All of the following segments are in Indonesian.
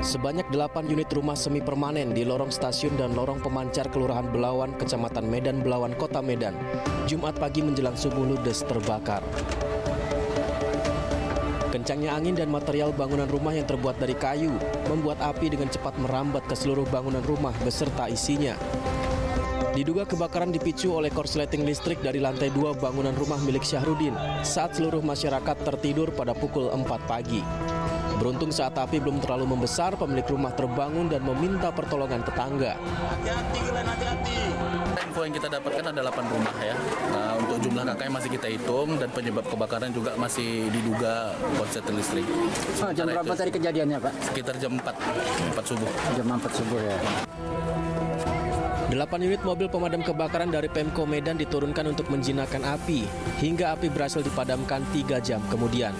Sebanyak 8 unit rumah semi permanen di lorong stasiun dan lorong pemancar Kelurahan Belawan, Kecamatan Medan Belawan, Kota Medan, Jumat pagi menjelang subuh ludes terbakar. Kencangnya angin dan material bangunan rumah yang terbuat dari kayu membuat api dengan cepat merambat ke seluruh bangunan rumah beserta isinya. Diduga kebakaran dipicu oleh korsleting listrik dari lantai 2 bangunan rumah milik Syahrudin saat seluruh masyarakat tertidur pada pukul 4 pagi. Beruntung saat api belum terlalu membesar, pemilik rumah terbangun dan meminta pertolongan tetangga. Hati-hati. Info yang kita dapatkan ada 8 rumah ya. Nah, untuk jumlah kakaknya masih kita hitung dan penyebab kebakaran juga masih diduga korsleting listrik. Jam berapa tadi kejadiannya, Pak? Sekitar jam 4 subuh. Jam 4 subuh ya. 8 unit mobil pemadam kebakaran dari Pemko Medan diturunkan untuk menjinakkan api, hingga api berhasil dipadamkan 3 jam kemudian.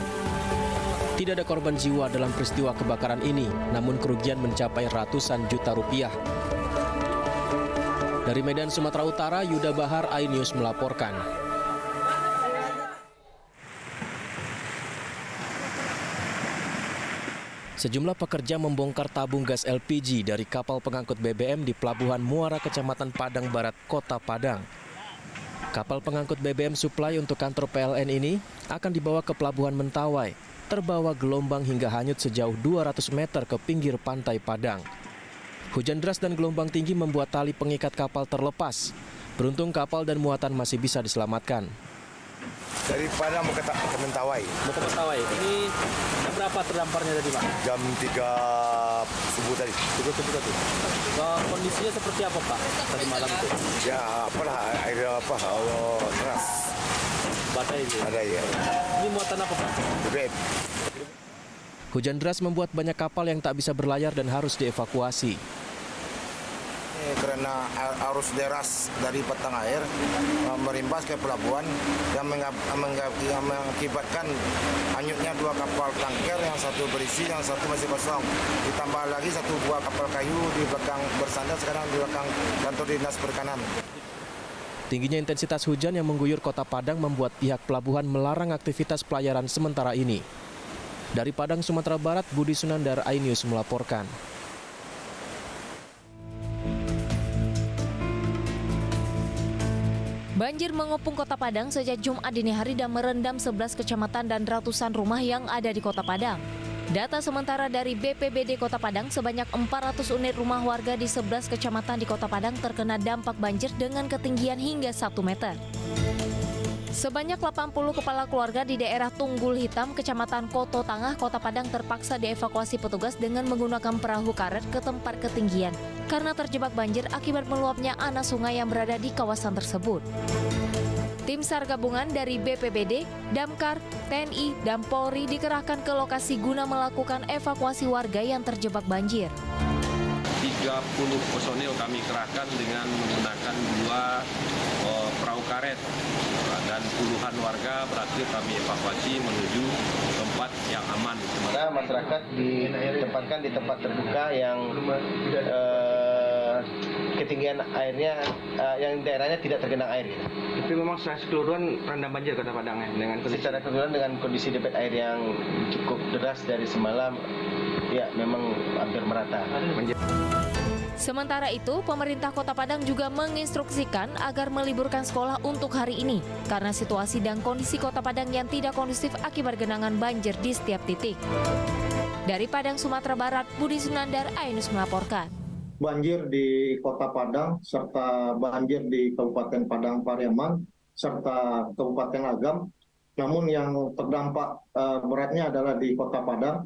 Tidak ada korban jiwa dalam peristiwa kebakaran ini, namun kerugian mencapai ratusan juta rupiah. Dari Medan, Sumatera Utara, Yuda Bahar, iNews melaporkan. Sejumlah pekerja membongkar tabung gas LPG dari kapal pengangkut BBM di Pelabuhan Muara, Kecamatan Padang Barat, Kota Padang. Kapal pengangkut BBM suplai untuk kantor PLN ini akan dibawa ke Pelabuhan Mentawai, terbawa gelombang hingga hanyut sejauh 200 meter ke pinggir pantai Padang. Hujan deras dan gelombang tinggi membuat tali pengikat kapal terlepas. Beruntung kapal dan muatan masih bisa diselamatkan. Dari Padang mau ke Mentawai. Mau ke Mentawai. Ini jam berapa terdamparnya tadi, Pak? Jam 3 subuh tadi. 3 subuh tadi. Kondisinya seperti apa, Pak, tadi malam itu? Ya, apalah, air apa, deras. Badai itu? Ada ya. Ini muatan apa, Pak? BBM. Hujan deras membuat banyak kapal yang tak bisa berlayar dan harus dievakuasi. Karena arus deras dari batang air merimbas ke pelabuhan yang mengakibatkan hanyutnya 2 kapal tanker, yang satu berisi, yang satu masih kosong. Ditambah lagi 1 buah kapal kayu di belakang bersandar sekarang di belakang kantor dinas perikanan. Tingginya intensitas hujan yang mengguyur Kota Padang membuat pihak pelabuhan melarang aktivitas pelayaran sementara ini. Dari Padang, Sumatera Barat, Budi Sunandar, iNews melaporkan. Banjir mengepung Kota Padang sejak Jumat dini hari dan merendam 11 kecamatan dan ratusan rumah yang ada di Kota Padang. Data sementara dari BPBD Kota Padang, sebanyak 400 unit rumah warga di 11 kecamatan di Kota Padang terkena dampak banjir dengan ketinggian hingga 1 meter. Sebanyak 80 kepala keluarga di daerah Tunggul Hitam, Kecamatan Koto Tangah, Kota Padang terpaksa dievakuasi petugas dengan menggunakan perahu karet ke tempat ketinggian karena terjebak banjir akibat meluapnya anas sungai yang berada di kawasan tersebut. Tim SAR gabungan dari BPBD, Damkar, TNI, dan Polri dikerahkan ke lokasi guna melakukan evakuasi warga yang terjebak banjir. 30 personil kami kerahkan dengan menggunakan 2 perahu karet dan puluhan warga berhasil kami evakuasi menuju tempat yang aman. Masyarakat ditempatkan di tempat terbuka yang ketinggian airnya, yang daerahnya tidak tergenang air. Tapi memang secara keseluruhan rendam banjir Kota Padang ya, dengan secara keseluruhan dengan kondisi debit air yang cukup deras dari semalam, ya memang hampir merata. Sementara itu, pemerintah Kota Padang juga menginstruksikan agar meliburkan sekolah untuk hari ini karena situasi dan kondisi Kota Padang yang tidak kondusif akibat genangan banjir di setiap titik. Dari Padang, Sumatera Barat, Budi Sunandar, iNews melaporkan. Banjir di Kota Padang serta banjir di Kabupaten Padang Pariaman serta Kabupaten Agam. Namun yang terdampak beratnya adalah di Kota Padang,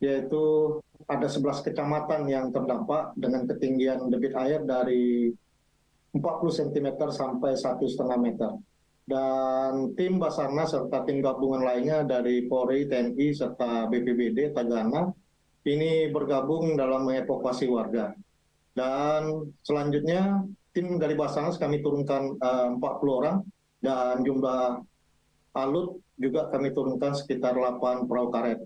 yaitu ada 11 kecamatan yang terdampak dengan ketinggian debit air dari 40 cm sampai 1,5 meter. Dan tim Basarnas serta tim gabungan lainnya dari Polri, TNI, serta BPBD, Tagana, ini bergabung dalam mengevakuasi warga. Dan selanjutnya tim dari Basarnas kami turunkan 40 orang, dan jumlah alut juga kami turunkan sekitar 8 perahu karet.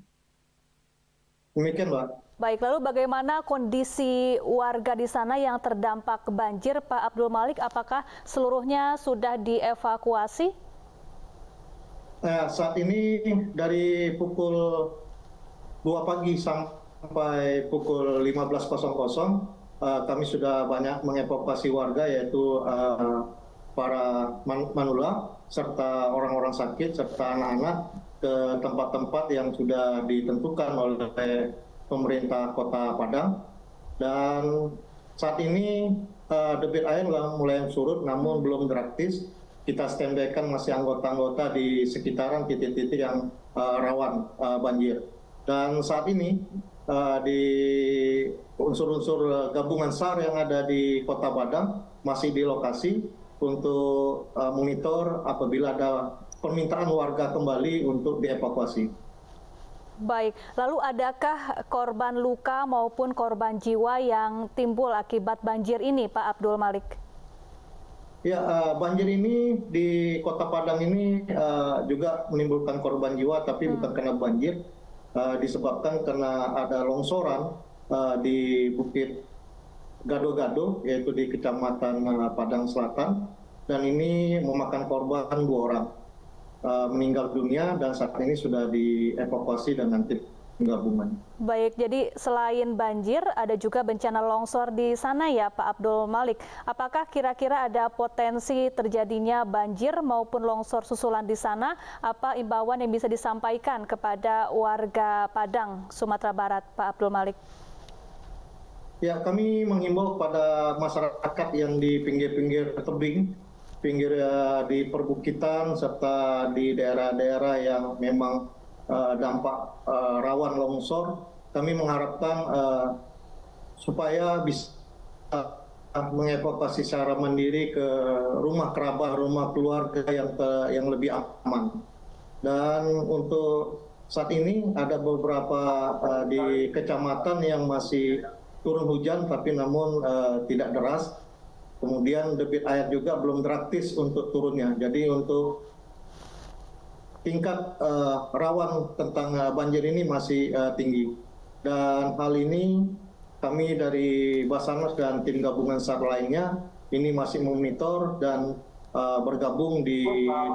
Demikian, Mbak. Baik, lalu bagaimana kondisi warga di sana yang terdampak banjir, Pak Abdul Malik? Apakah seluruhnya sudah dievakuasi? Saat ini dari pukul 2 pagi sampai pukul 15.00 kami sudah banyak mengevakuasi warga, yaitu para manula serta orang-orang sakit serta anak-anak ke tempat-tempat yang sudah ditentukan oleh pemerintah Kota Padang. Dan saat ini debit air mulai surut, namun belum drastis. Kita standby-kan masih anggota-anggota di sekitaran titik-titik yang rawan banjir. Dan saat ini di unsur-unsur gabungan SAR yang ada di Kota Padang masih di lokasi untuk monitor apabila ada permintaan warga kembali untuk dievakuasi. Baik, lalu adakah korban luka maupun korban jiwa yang timbul akibat banjir ini, Pak Abdul Malik? Ya, banjir ini di Kota Padang ini juga menimbulkan korban jiwa, tapi bukan karena banjir. Disebabkan karena ada longsoran di Bukit Gado-Gado, yaitu di Kecamatan Padang Selatan, dan ini memakan korban 2 orang meninggal dunia dan saat ini sudah dievakuasi dengan tim gabungan. Baik, jadi selain banjir ada juga bencana longsor di sana ya Pak Abdul Malik. Apakah kira-kira ada potensi terjadinya banjir maupun longsor susulan di sana? Apa imbauan yang bisa disampaikan kepada warga Padang, Sumatera Barat, Pak Abdul Malik? Ya, kami menghimbau kepada masyarakat yang di pinggir-pinggir tebing, pinggir di perbukitan serta di daerah-daerah yang memang dampak rawan longsor. Kami mengharapkan supaya bisa mengevakuasi secara mandiri ke rumah kerabat, rumah keluarga yang lebih aman. Dan untuk saat ini ada beberapa di kecamatan yang masih turun hujan, tapi namun tidak deras. Kemudian debit air juga belum drastis untuk turunnya. Jadi untuk tingkat rawan tentang banjir ini masih tinggi. Dan hal ini kami dari Basarnas dan tim gabungan SAR lainnya ini masih memonitor dan bergabung di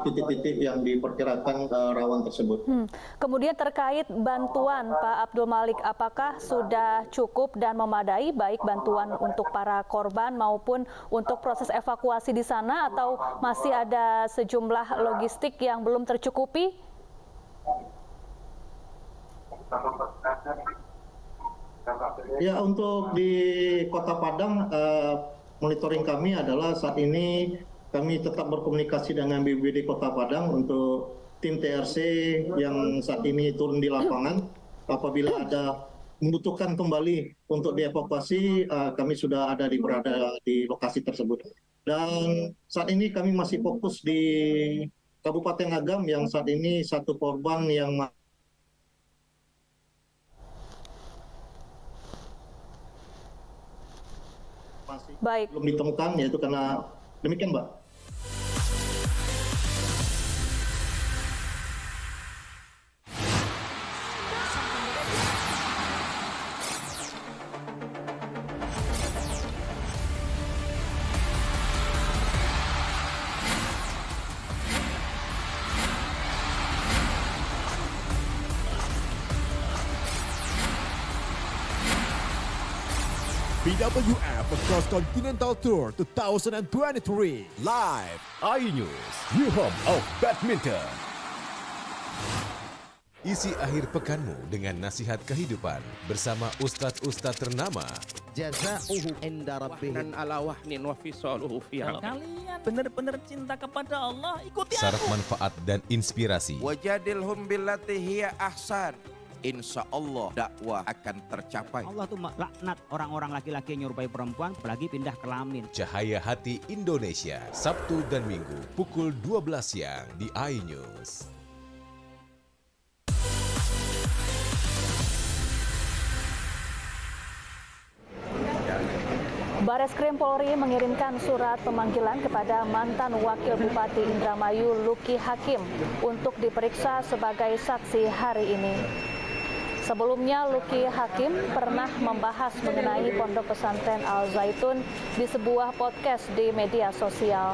titik-titik yang diperkirakan rawan tersebut. Kemudian terkait bantuan Pak Abdul Malik, apakah sudah cukup dan memadai baik bantuan untuk para korban maupun untuk proses evakuasi di sana atau masih ada sejumlah logistik yang belum tercukupi? Ya, untuk di Kota Padang monitoring kami adalah saat ini kami tetap berkomunikasi dengan BPBD Kota Padang untuk tim TRC yang saat ini turun di lapangan. Apabila ada membutuhkan kembali untuk dievakuasi, kami sudah berada di lokasi tersebut. Dan saat ini kami masih fokus di Kabupaten Agam yang saat ini satu korban yang masih belum ditemukan, yaitu karena demikian, Mbak. BWF Across Continental Tour 2023 live iNews, new home of badminton. Isi akhir pekanmu dengan nasihat kehidupan bersama ustadz-ustadz ternama. Jazauhu inda rabbih dan ala wahnin wa fisaluhu fi kalian benar-benar cinta kepada Allah, ikuti syarat manfaat dan inspirasi. Wajadilhum billati hiya ahsan. Insya Allah dakwah akan tercapai. Allah tuh laknat orang-orang laki-laki yang nyerupai perempuan, apalagi pindah kelamin. Cahaya Hati Indonesia, Sabtu dan Minggu pukul 12 siang di iNews. Bareskrim Polri mengirimkan surat pemanggilan kepada mantan Wakil Bupati Indramayu Luki Hakim untuk diperiksa sebagai saksi hari ini. Sebelumnya, Luki Hakim pernah membahas mengenai Pondok Pesantren Al Zaitun di sebuah podcast di media sosial.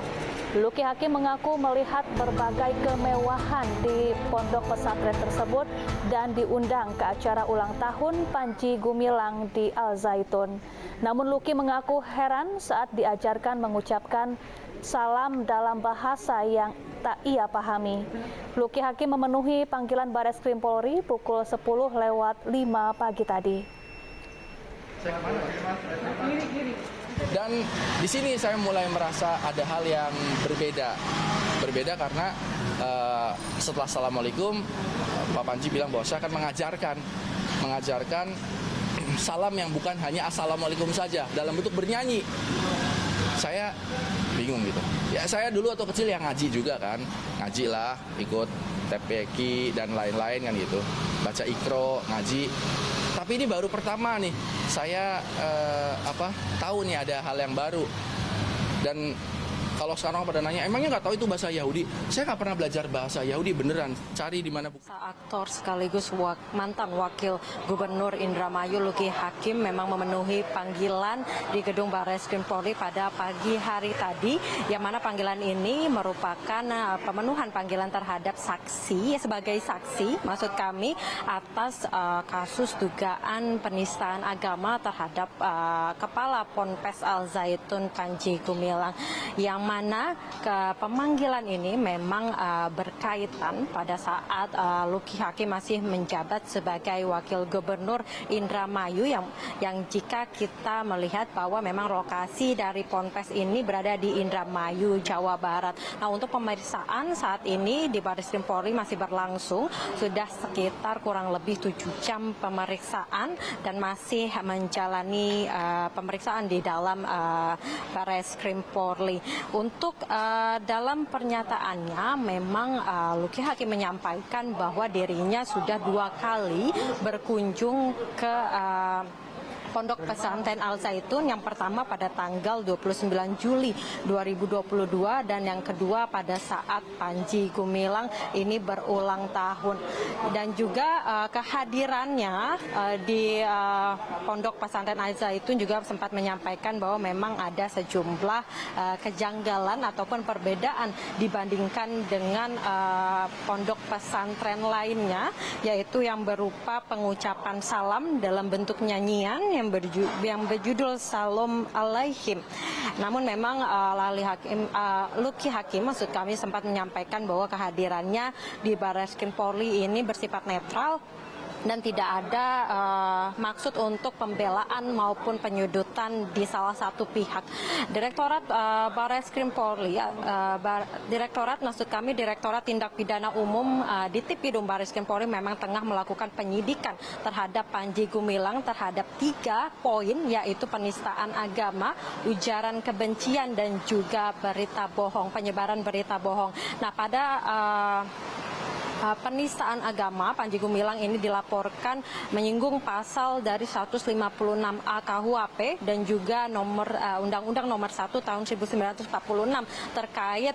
Luki Hakim mengaku melihat berbagai kemewahan di pondok pesantren tersebut dan diundang ke acara ulang tahun Panji Gumilang di Al Zaitun. Namun Luki mengaku heran saat diajarkan mengucapkan salam dalam bahasa yang tak ia pahami. Luki Hakim memenuhi panggilan Bareskrim Polri pukul 10:05 pagi tadi. Dan di sini saya mulai merasa ada hal yang berbeda. Berbeda karena setelah Assalamualaikum, Pak Panji bilang bahwa saya akan mengajarkan salam yang bukan hanya Assalamualaikum saja, dalam bentuk bernyanyi. Saya bingung gitu. Ya saya dulu waktu kecil yang ngaji juga kan. Ngaji lah, ikut TPQ dan lain-lain kan gitu. Baca Iqra, ngaji. Tapi ini baru pertama nih, saya tahu nih ada hal yang baru. Dan kalau sekarang pada nanya, emangnya nggak tahu itu bahasa Yahudi? Saya nggak pernah belajar bahasa Yahudi beneran. Cari di mana buku. Aktor sekaligus mantan wakil gubernur Indramayu Luki Hakim memang memenuhi panggilan di gedung Bareskrim Polri pada pagi hari tadi, yang mana panggilan ini merupakan pemenuhan panggilan terhadap saksi sebagai saksi, maksud kami atas kasus dugaan penistaan agama terhadap Kepala Ponpes Al Zaitun Panji Gumilang, yang mana pemanggilan ini memang berkaitan pada saat Luki Hakim masih menjabat sebagai wakil gubernur Indramayu, yang jika kita melihat bahwa memang lokasi dari Ponpes ini berada di Indramayu, Jawa Barat. Nah, untuk pemeriksaan saat ini di Bareskrim Polri masih berlangsung, sudah sekitar kurang lebih 7 jam pemeriksaan dan masih menjalani pemeriksaan di dalam Bareskrim Polri. Untuk dalam pernyataannya memang Luki Hakim menyampaikan bahwa dirinya sudah 2 kali berkunjung ke Pondok Pesantren Al Zaitun, yang pertama pada tanggal 29 Juli 2022 dan yang kedua pada saat Panji Gumilang ini berulang tahun. Dan juga kehadirannya di Pondok Pesantren Al Zaitun juga sempat menyampaikan bahwa memang ada sejumlah kejanggalan ataupun perbedaan dibandingkan dengan pondok pesantren lainnya, yaitu yang berupa pengucapan salam dalam bentuk nyanyian yang berjudul Salam Alaihim. Namun memang Luki Hakim maksud kami sempat menyampaikan bahwa kehadirannya di Bareskrim Polri ini bersifat netral dan tidak ada maksud untuk pembelaan maupun penyudutan di salah satu pihak. Direktorat Bareskrim Polri, Direktorat Tindak Pidana Umum di Tipidum Bareskrim Polri memang tengah melakukan penyidikan terhadap Panji Gumilang terhadap 3 poin, yaitu penistaan agama, ujaran kebencian dan juga berita bohong, penyebaran berita bohong. Nah, pada penistaan agama, Panji Gumilang ini dilaporkan menyinggung pasal dari 156A KUHP dan juga Undang-Undang Nomor 1 Tahun 1946 terkait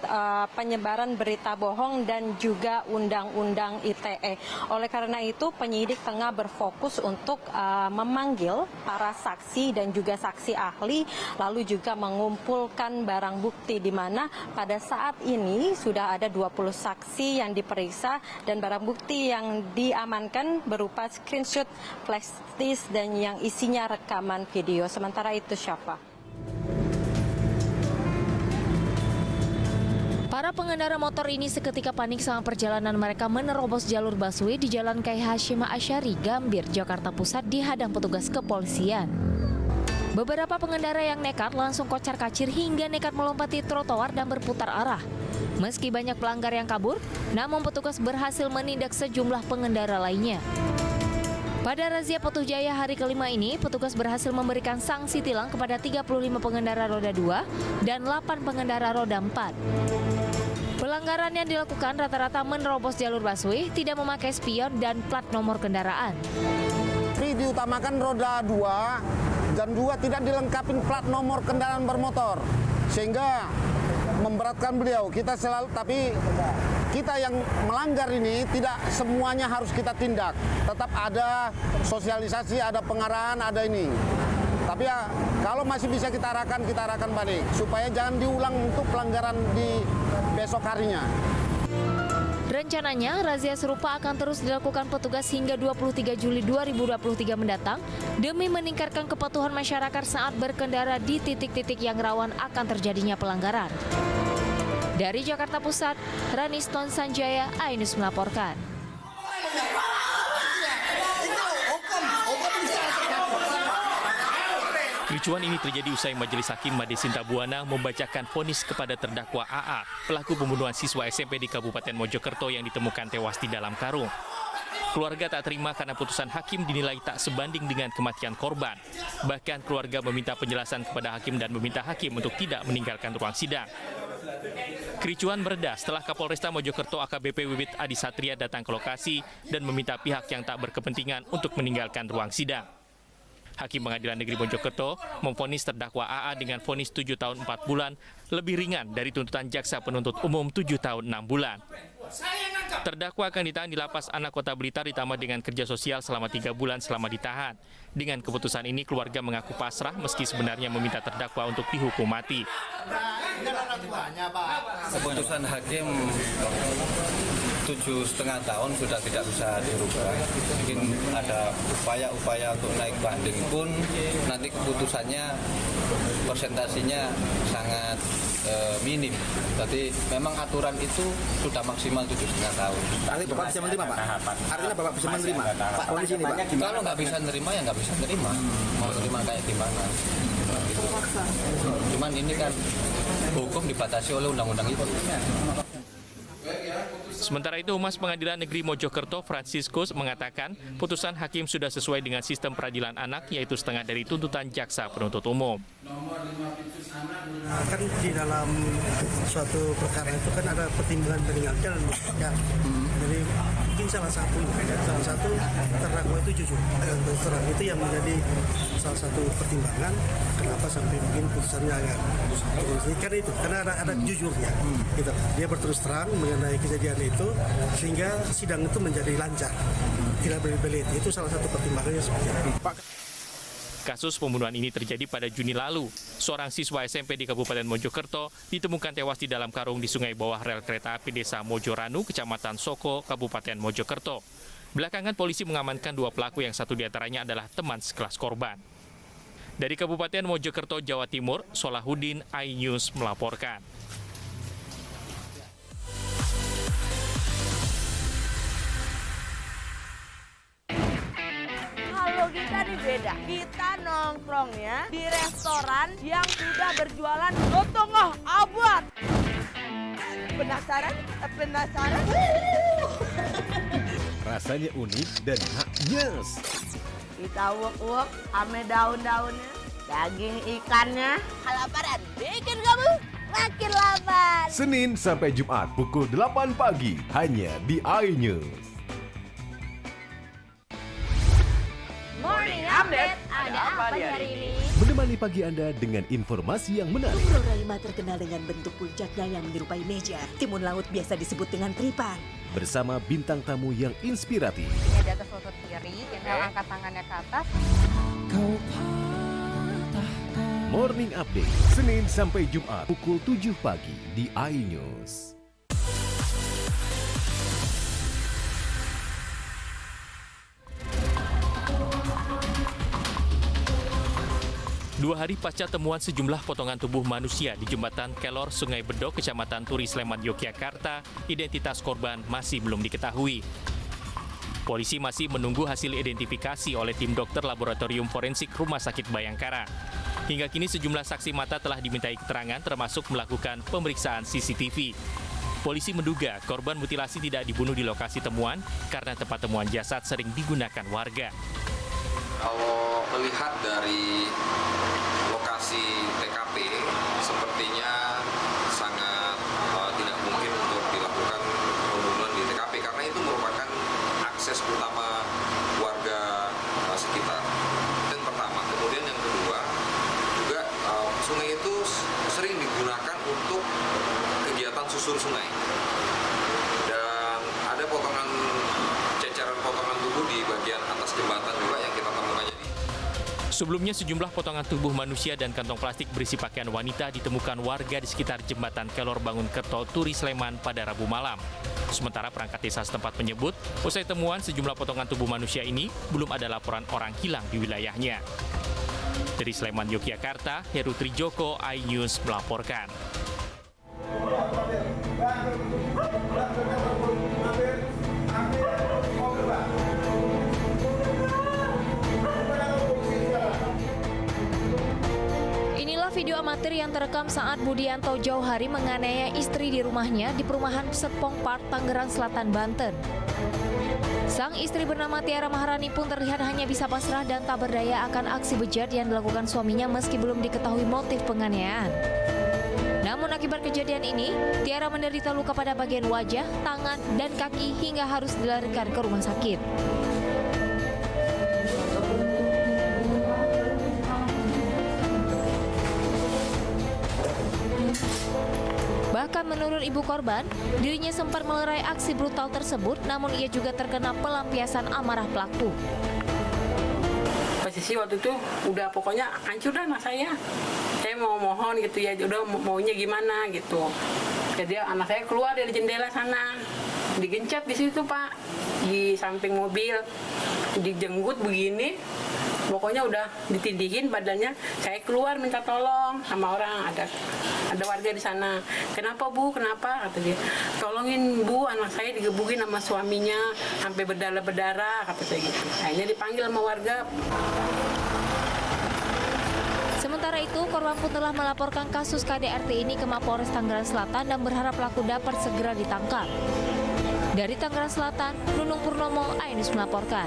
penyebaran berita bohong dan juga Undang-Undang ITE. Oleh karena itu, penyidik tengah berfokus untuk memanggil para saksi dan juga saksi ahli, lalu juga mengumpulkan barang bukti, di mana pada saat ini sudah ada 20 saksi yang diperiksa dan barang bukti yang diamankan berupa screenshot, flash disk dan yang isinya rekaman video. Sementara itu, Syafa. Para pengendara motor ini seketika panik saat perjalanan mereka menerobos jalur busway di Jalan Kyai Hashim Asy'ari, Gambir, Jakarta Pusat dihadang petugas kepolisian. Beberapa pengendara yang nekat langsung kocar-kacir hingga nekat melompati trotoar dan berputar arah. Meski banyak pelanggar yang kabur, namun petugas berhasil menindak sejumlah pengendara lainnya. Pada razia Putu Jaya hari kelima ini, petugas berhasil memberikan sanksi tilang kepada 35 pengendara roda 2 dan 8 pengendara roda 4. Pelanggaran yang dilakukan rata-rata menerobos jalur busway, tidak memakai spion dan plat nomor kendaraan. Diutamakan roda 2 dan 2 tidak dilengkapi plat nomor kendaraan bermotor, sehingga memberatkan beliau. Tapi kita yang melanggar ini tidak semuanya harus kita tindak. Tetap ada sosialisasi, ada pengarahan, ada ini. Tapi ya kalau masih bisa kita arahkan balik supaya jangan diulang untuk pelanggaran di besok harinya. Rencananya, razia serupa akan terus dilakukan petugas hingga 23 Juli 2023 mendatang demi meningkatkan kepatuhan masyarakat saat berkendara di titik-titik yang rawan akan terjadinya pelanggaran. Dari Jakarta Pusat, Raniston Sanjaya, iNews melaporkan. Kericuan ini terjadi usai Majelis Hakim Made Sinta Buana membacakan vonis kepada terdakwa AA, pelaku pembunuhan siswa SMP di Kabupaten Mojokerto yang ditemukan tewas di dalam karung. Keluarga tak terima karena putusan hakim dinilai tak sebanding dengan kematian korban. Bahkan keluarga meminta penjelasan kepada hakim dan meminta hakim untuk tidak meninggalkan ruang sidang. Kericuan mereda setelah Kapolresta Mojokerto AKBP Wiwit Adi Satria datang ke lokasi dan meminta pihak yang tak berkepentingan untuk meninggalkan ruang sidang. Hakim Pengadilan Negeri Mojokerto memvonis terdakwa AA dengan vonis 7 tahun 4 bulan lebih ringan dari tuntutan jaksa penuntut umum 7 tahun 6 bulan. Terdakwa akan ditahan di Lapas Anak Kota Blitar ditambah dengan kerja sosial selama 3 bulan selama ditahan. Dengan keputusan ini keluarga mengaku pasrah meski sebenarnya meminta terdakwa untuk dihukum mati. Keputusan hakim 7,5 tahun sudah tidak bisa dirubah. Mungkin ada upaya-upaya untuk naik banding pun nanti keputusannya persentasinya sangat minim. Jadi memang aturan itu sudah maksimal 7,5 tahun. Artinya Bapak bisa menerima, Pak? Artinya Bapak bisa menerima? Pak, kondisi ini, Pak? Kalau nggak bisa nerima ya nggak bisa nerima. Mau terima kayak gimana? Cuman ini kan hukum dibatasi oleh undang-undang itu. Sementara itu, Humas Pengadilan Negeri Mojokerto Franciscus mengatakan putusan hakim sudah sesuai dengan sistem peradilan anak, yaitu setengah dari tuntutan jaksa penuntut umum. Kan di dalam suatu perkara itu kan ada pertimbangan meringankan dan meringankan. Jadi mungkin salah satu terdakwa itu jujur dan terus terang, itu yang menjadi salah satu pertimbangan kenapa sampai mungkin putusannya agak karena itu, karena ada jujurnya gitu. Dia berterus terang mengenai kejadian itu sehingga sidang itu menjadi lancar, tidak berbelit. Itu salah satu pertimbangannya seperti itu. Kasus pembunuhan ini terjadi pada Juni lalu. Seorang siswa SMP di Kabupaten Mojokerto ditemukan tewas di dalam karung di sungai bawah rel kereta api Desa Mojoranu, Kecamatan Soko, Kabupaten Mojokerto. Belakangan polisi mengamankan 2 pelaku yang satu diantaranya adalah teman sekelas korban. Dari Kabupaten Mojokerto, Jawa Timur, Solahuddin, iNews melaporkan. Kita nih beda, kita nongkrongnya di restoran yang sudah berjualan setengah abad. Penasaran? Rasanya unik dan nyes. Kita uek-uek ame daun-daunnya, daging ikannya. Kelaparan bikin kamu makin lapar. Senin sampai Jumat pukul 8 pagi hanya di iNews. Morning Update, ada apa di hari ini? Menemani pagi Anda dengan informasi yang menarik. Pulau Raima terkenal dengan bentuk puncaknya yang menyerupai meja. Timun laut biasa disebut dengan tripan. Bersama bintang tamu yang inspiratif. Ini di atas lutut kiri, inhale angkat tangannya ke atas. Morning Update, Senin sampai Jumat pukul 7 pagi di iNews. Dua hari pasca temuan sejumlah potongan tubuh manusia di jembatan Kelor Sungai Bedok, Kecamatan Turi, Sleman, Yogyakarta, identitas korban masih belum diketahui. Polisi masih menunggu hasil identifikasi oleh tim dokter laboratorium forensik Rumah Sakit Bayangkara. Hingga kini sejumlah saksi mata telah dimintai keterangan termasuk melakukan pemeriksaan CCTV. Polisi menduga korban mutilasi tidak dibunuh di lokasi temuan karena tempat temuan jasad sering digunakan warga. Kalau melihat dari lokasi TKP, sepertinya sangat tidak mungkin untuk dilakukan pembunuhan di TKP karena itu merupakan akses utama warga sekitar. Yang pertama, kemudian yang kedua, juga sungai itu sering digunakan untuk kegiatan susur sungai. Dan ada ceceran potongan tubuh di bagian atas jembatan juga yang kita temukan. Sebelumnya sejumlah potongan tubuh manusia dan kantong plastik berisi pakaian wanita ditemukan warga di sekitar jembatan Kelor Bangunkerto, Turi, Sleman pada Rabu malam. Sementara perangkat desa setempat menyebut, usai temuan sejumlah potongan tubuh manusia ini, belum ada laporan orang hilang di wilayahnya. Dari Sleman, Yogyakarta, Heru Trijoko, iNews melaporkan. Inilah video amatir yang terekam saat Budianto Jauhari menganiaya istri di rumahnya di perumahan Serpong Park, Tangerang Selatan, Banten. Sang istri bernama Tiara Maharani pun terlihat hanya bisa pasrah dan tak berdaya akan aksi bejat yang dilakukan suaminya meski belum diketahui motif penganiayaan. Namun akibat kejadian ini, Tiara menderita luka pada bagian wajah, tangan, dan kaki hingga harus dilarikan ke rumah sakit. Bahkan menurut ibu korban, dirinya sempat melerai aksi brutal tersebut, namun ia juga terkena pelampiasan amarah pelaku. Posisi waktu itu udah pokoknya hancur dah anak saya. Saya mau mohon gitu ya, udah maunya gimana gitu. Jadi anak saya keluar dari jendela sana, digencet di situ Pak, di samping mobil, dijenggut begini. Pokoknya udah ditindihin badannya, saya keluar minta tolong sama orang, ada warga di sana. Kenapa Bu? Kenapa? Kata dia. Tolongin Bu, anak saya digebukin sama suaminya sampai berdarah-berdarah, kata saya gitu. Akhirnya dipanggil sama warga. Sementara itu, korban pun telah melaporkan kasus KDRT ini ke Mapolres Tangerang Selatan dan berharap pelaku dapat segera ditangkap. Dari Tangerang Selatan, Nunung Purnomo, iNews melaporkan.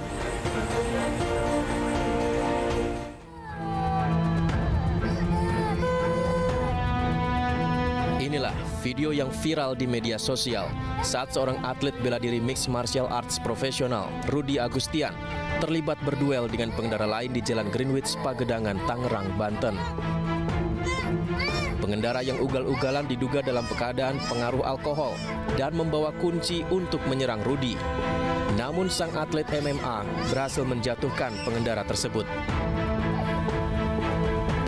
Inilah video yang viral di media sosial saat seorang atlet bela diri mixed martial arts profesional, Rudy Agustian, terlibat berduel dengan pengendara lain di Jalan Greenwich, Pagedangan, Tangerang, Banten. Pengendara yang ugal-ugalan diduga dalam keadaan pengaruh alkohol dan membawa kunci untuk menyerang Rudy. Namun sang atlet MMA berhasil menjatuhkan pengendara tersebut.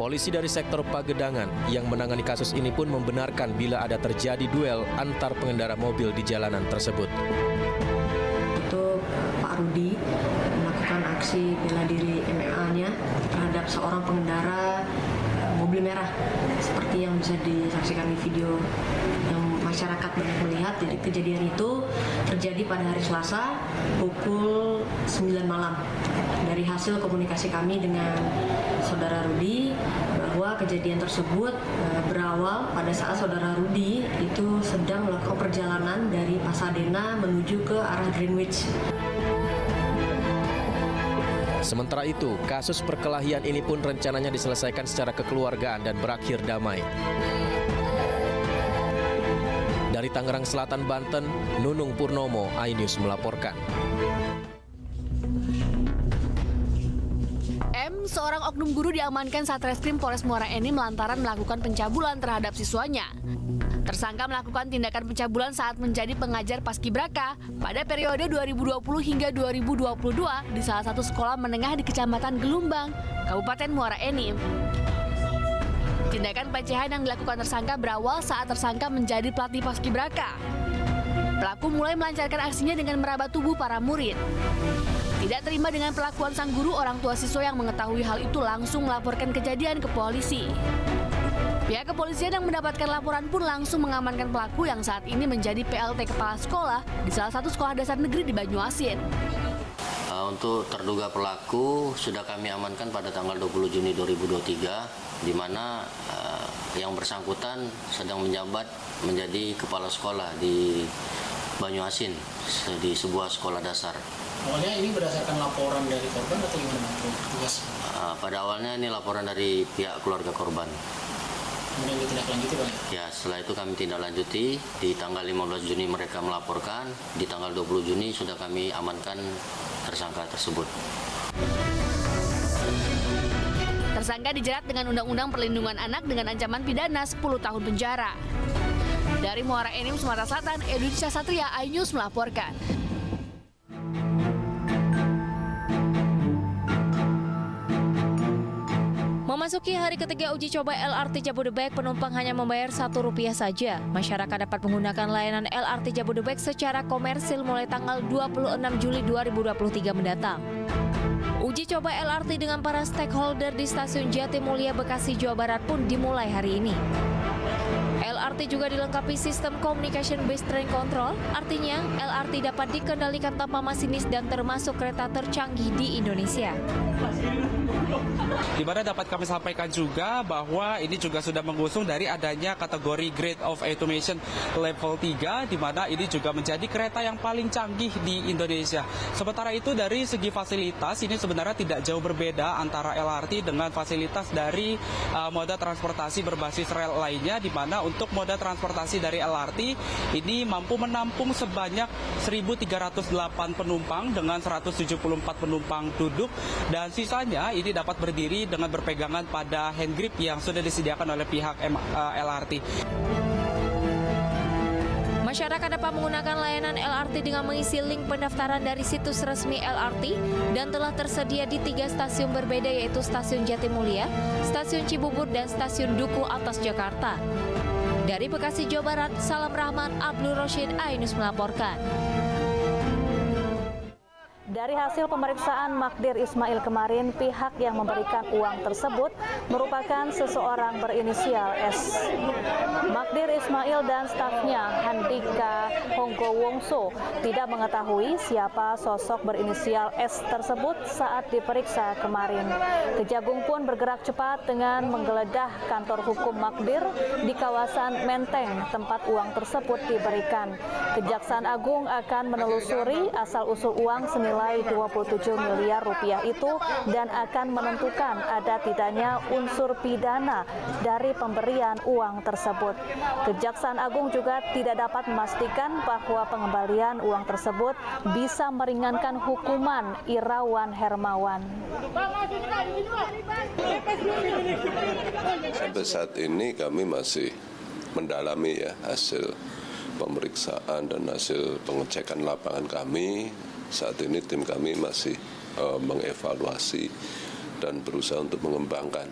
Polisi dari sektor Pagedangan yang menangani kasus ini pun membenarkan bila ada terjadi duel antar pengendara mobil di jalanan tersebut. Itu Pak Rudy melakukan aksi bela diri MMA-nya terhadap seorang pengendara mobil merah, seperti yang bisa disaksikan di video yang masyarakat banyak melihat. Jadi kejadian itu terjadi pada hari Selasa pukul 9 malam. Dari hasil komunikasi kami dengan saudara Rudy, bahwa kejadian tersebut berawal pada saat saudara Rudy itu sedang melakukan perjalanan dari Pasadena menuju ke arah Greenwich. Sementara itu, kasus perkelahian ini pun rencananya diselesaikan secara kekeluargaan dan berakhir damai. Dari Tangerang Selatan, Banten, Nunung Purnomo, iNews melaporkan. Seorang oknum guru diamankan Satreskrim Polres Muara Enim lantaran melakukan pencabulan terhadap siswanya. Tersangka melakukan tindakan pencabulan saat menjadi pengajar paskibraka pada periode 2020 hingga 2022 di salah satu sekolah menengah di Kecamatan Gelumbang, Kabupaten Muara Enim. Tindakan pelecehan yang dilakukan tersangka berawal saat tersangka menjadi pelatih paskibraka. Pelaku mulai melancarkan aksinya dengan meraba tubuh para murid. Tidak terima dengan perlakuan sang guru, orang tua siswa yang mengetahui hal itu langsung melaporkan kejadian ke polisi. Pihak kepolisian yang mendapatkan laporan pun langsung mengamankan pelaku yang saat ini menjadi PLT Kepala Sekolah di salah satu sekolah dasar negeri di Banyuasin. Untuk terduga pelaku sudah kami amankan pada tanggal 20 Juni 2023, di mana yang bersangkutan sedang menjabat menjadi kepala sekolah di Banyuasin, di sebuah sekolah dasar. Awalnya ini berdasarkan laporan dari korban atau gimana? Pada awalnya ini laporan dari pihak keluarga korban. Kemudian ditindaklanjuti Pak? Ya, setelah itu kami tindak lanjuti. Di tanggal 15 Juni mereka melaporkan, di tanggal 20 Juni sudah kami amankan tersangka tersebut. Tersangka dijerat dengan Undang-Undang Perlindungan Anak dengan ancaman pidana 10 tahun penjara. Dari Muara Enim, Sumatera Selatan, Edwin Satria, iNews melaporkan. Memasuki hari ketiga uji coba LRT Jabodebek, penumpang hanya membayar Rp1 saja. Masyarakat dapat menggunakan layanan LRT Jabodebek secara komersil mulai tanggal 26 Juli 2023 mendatang. Uji coba LRT dengan para stakeholder di Stasiun Jatimulya, Bekasi, Jawa Barat pun dimulai hari ini. LRT juga dilengkapi sistem Communication Based Train Control, artinya LRT dapat dikendalikan tanpa masinis dan termasuk kereta tercanggih di Indonesia. Di mana dapat kami sampaikan juga bahwa ini juga sudah mengusung dari adanya kategori Grade of Automation Level 3, di mana ini juga menjadi kereta yang paling canggih di Indonesia. Sementara itu dari segi fasilitas ini sebenarnya tidak jauh berbeda antara LRT dengan fasilitas dari moda transportasi berbasis rel lainnya, di mana untuk moda transportasi dari LRT ini mampu menampung sebanyak 1.308 penumpang dengan 174 penumpang duduk, dan sisanya ini dapat berdiri dengan berpegangan pada hand grip yang sudah disediakan oleh pihak LRT. Masyarakat dapat menggunakan layanan LRT dengan mengisi link pendaftaran dari situs resmi LRT dan telah tersedia di 3 stasiun berbeda, yaitu Stasiun Jatimulya, Stasiun Cibubur, dan Stasiun Duku Atas Jakarta. Dari Bekasi, Jawa Barat, Salam Rahman, Abdul Rosyid, Ainus melaporkan. Dari hasil pemeriksaan Magdir Ismail kemarin, pihak yang memberikan uang tersebut merupakan seseorang berinisial S. Magdir Ismail dan stafnya Handika Honggo Wongso tidak mengetahui siapa sosok berinisial S tersebut saat diperiksa kemarin. Kejagung pun bergerak cepat dengan menggeledah kantor hukum Magdir di kawasan Menteng, tempat uang tersebut diberikan. Kejaksaan Agung akan menelusuri asal-usul uang senilai 27 miliar rupiah itu dan akan menentukan ada tidaknya unsur pidana dari pemberian uang tersebut. Kejaksaan Agung juga tidak dapat memastikan bahwa pengembalian uang tersebut bisa meringankan hukuman Irawan Hermawan. Sampai saat ini kami masih mendalami ya hasil pemeriksaan dan hasil pengecekan lapangan kami. Saat ini tim kami masih mengevaluasi dan berusaha untuk mengembangkan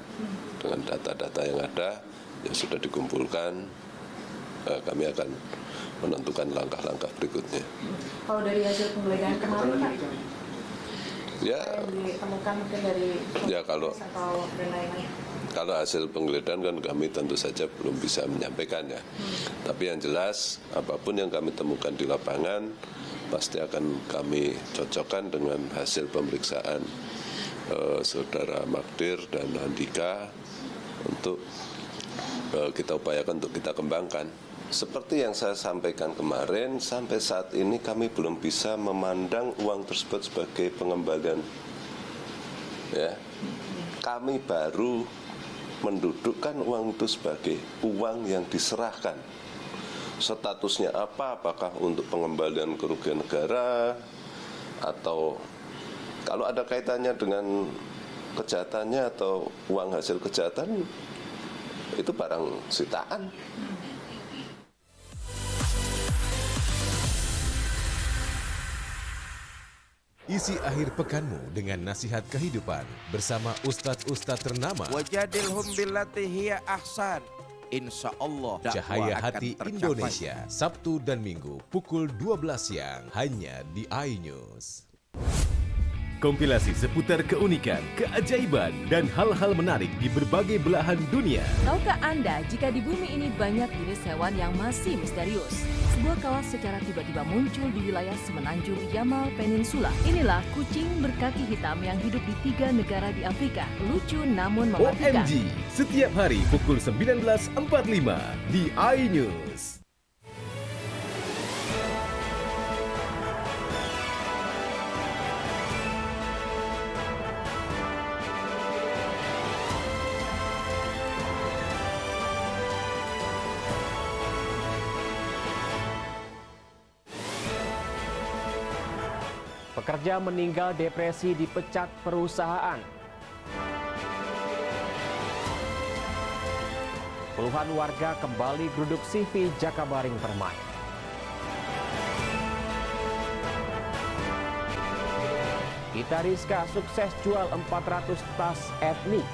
dengan data-data yang ada yang sudah dikumpulkan. Kami akan menentukan langkah-langkah berikutnya. Kalau dari hasil penggeledahan kemarin, Pak? Ya, ditemukan mungkin dari kalau hasil penggeledahan kan kami tentu saja belum bisa menyampaikan ya. Tapi yang jelas apapun yang kami temukan di lapangan pasti akan kami cocokkan dengan hasil pemeriksaan saudara Magdir dan Handika untuk kita upayakan untuk kita kembangkan. Seperti yang saya sampaikan kemarin, sampai saat ini kami belum bisa memandang uang tersebut sebagai pengembalian. Ya, kami baru mendudukkan uang itu sebagai uang yang diserahkan. Statusnya apa? Apakah untuk pengembalian kerugian negara atau kalau ada kaitannya dengan kejahatannya atau uang hasil kejahatan itu barang sitaan. Isi akhir pekanmu dengan nasihat kehidupan bersama ustadz-ustadz ternama. Wajadilhum billati hiya ahsan. Insya Allah Cahaya Hati Indonesia, Sabtu dan Minggu pukul 12 siang hanya di iNews. Kompilasi seputar keunikan, keajaiban, dan hal-hal menarik di berbagai belahan dunia. Tahukah Anda jika di bumi ini banyak jenis hewan yang masih misterius? Sebuah kawas secara tiba-tiba muncul di wilayah semenanjung Yamal Peninsula. Inilah kucing berkaki hitam yang hidup di 3 negara di Afrika. Lucu namun mematikan. OMG, setiap hari pukul 19.45 di iNews. Pekerja meninggal depresi dipecat perusahaan. Puluhan warga kembali geruduk CV Jakabaring Permai. Gita Rizka sukses jual 400 tas etnik.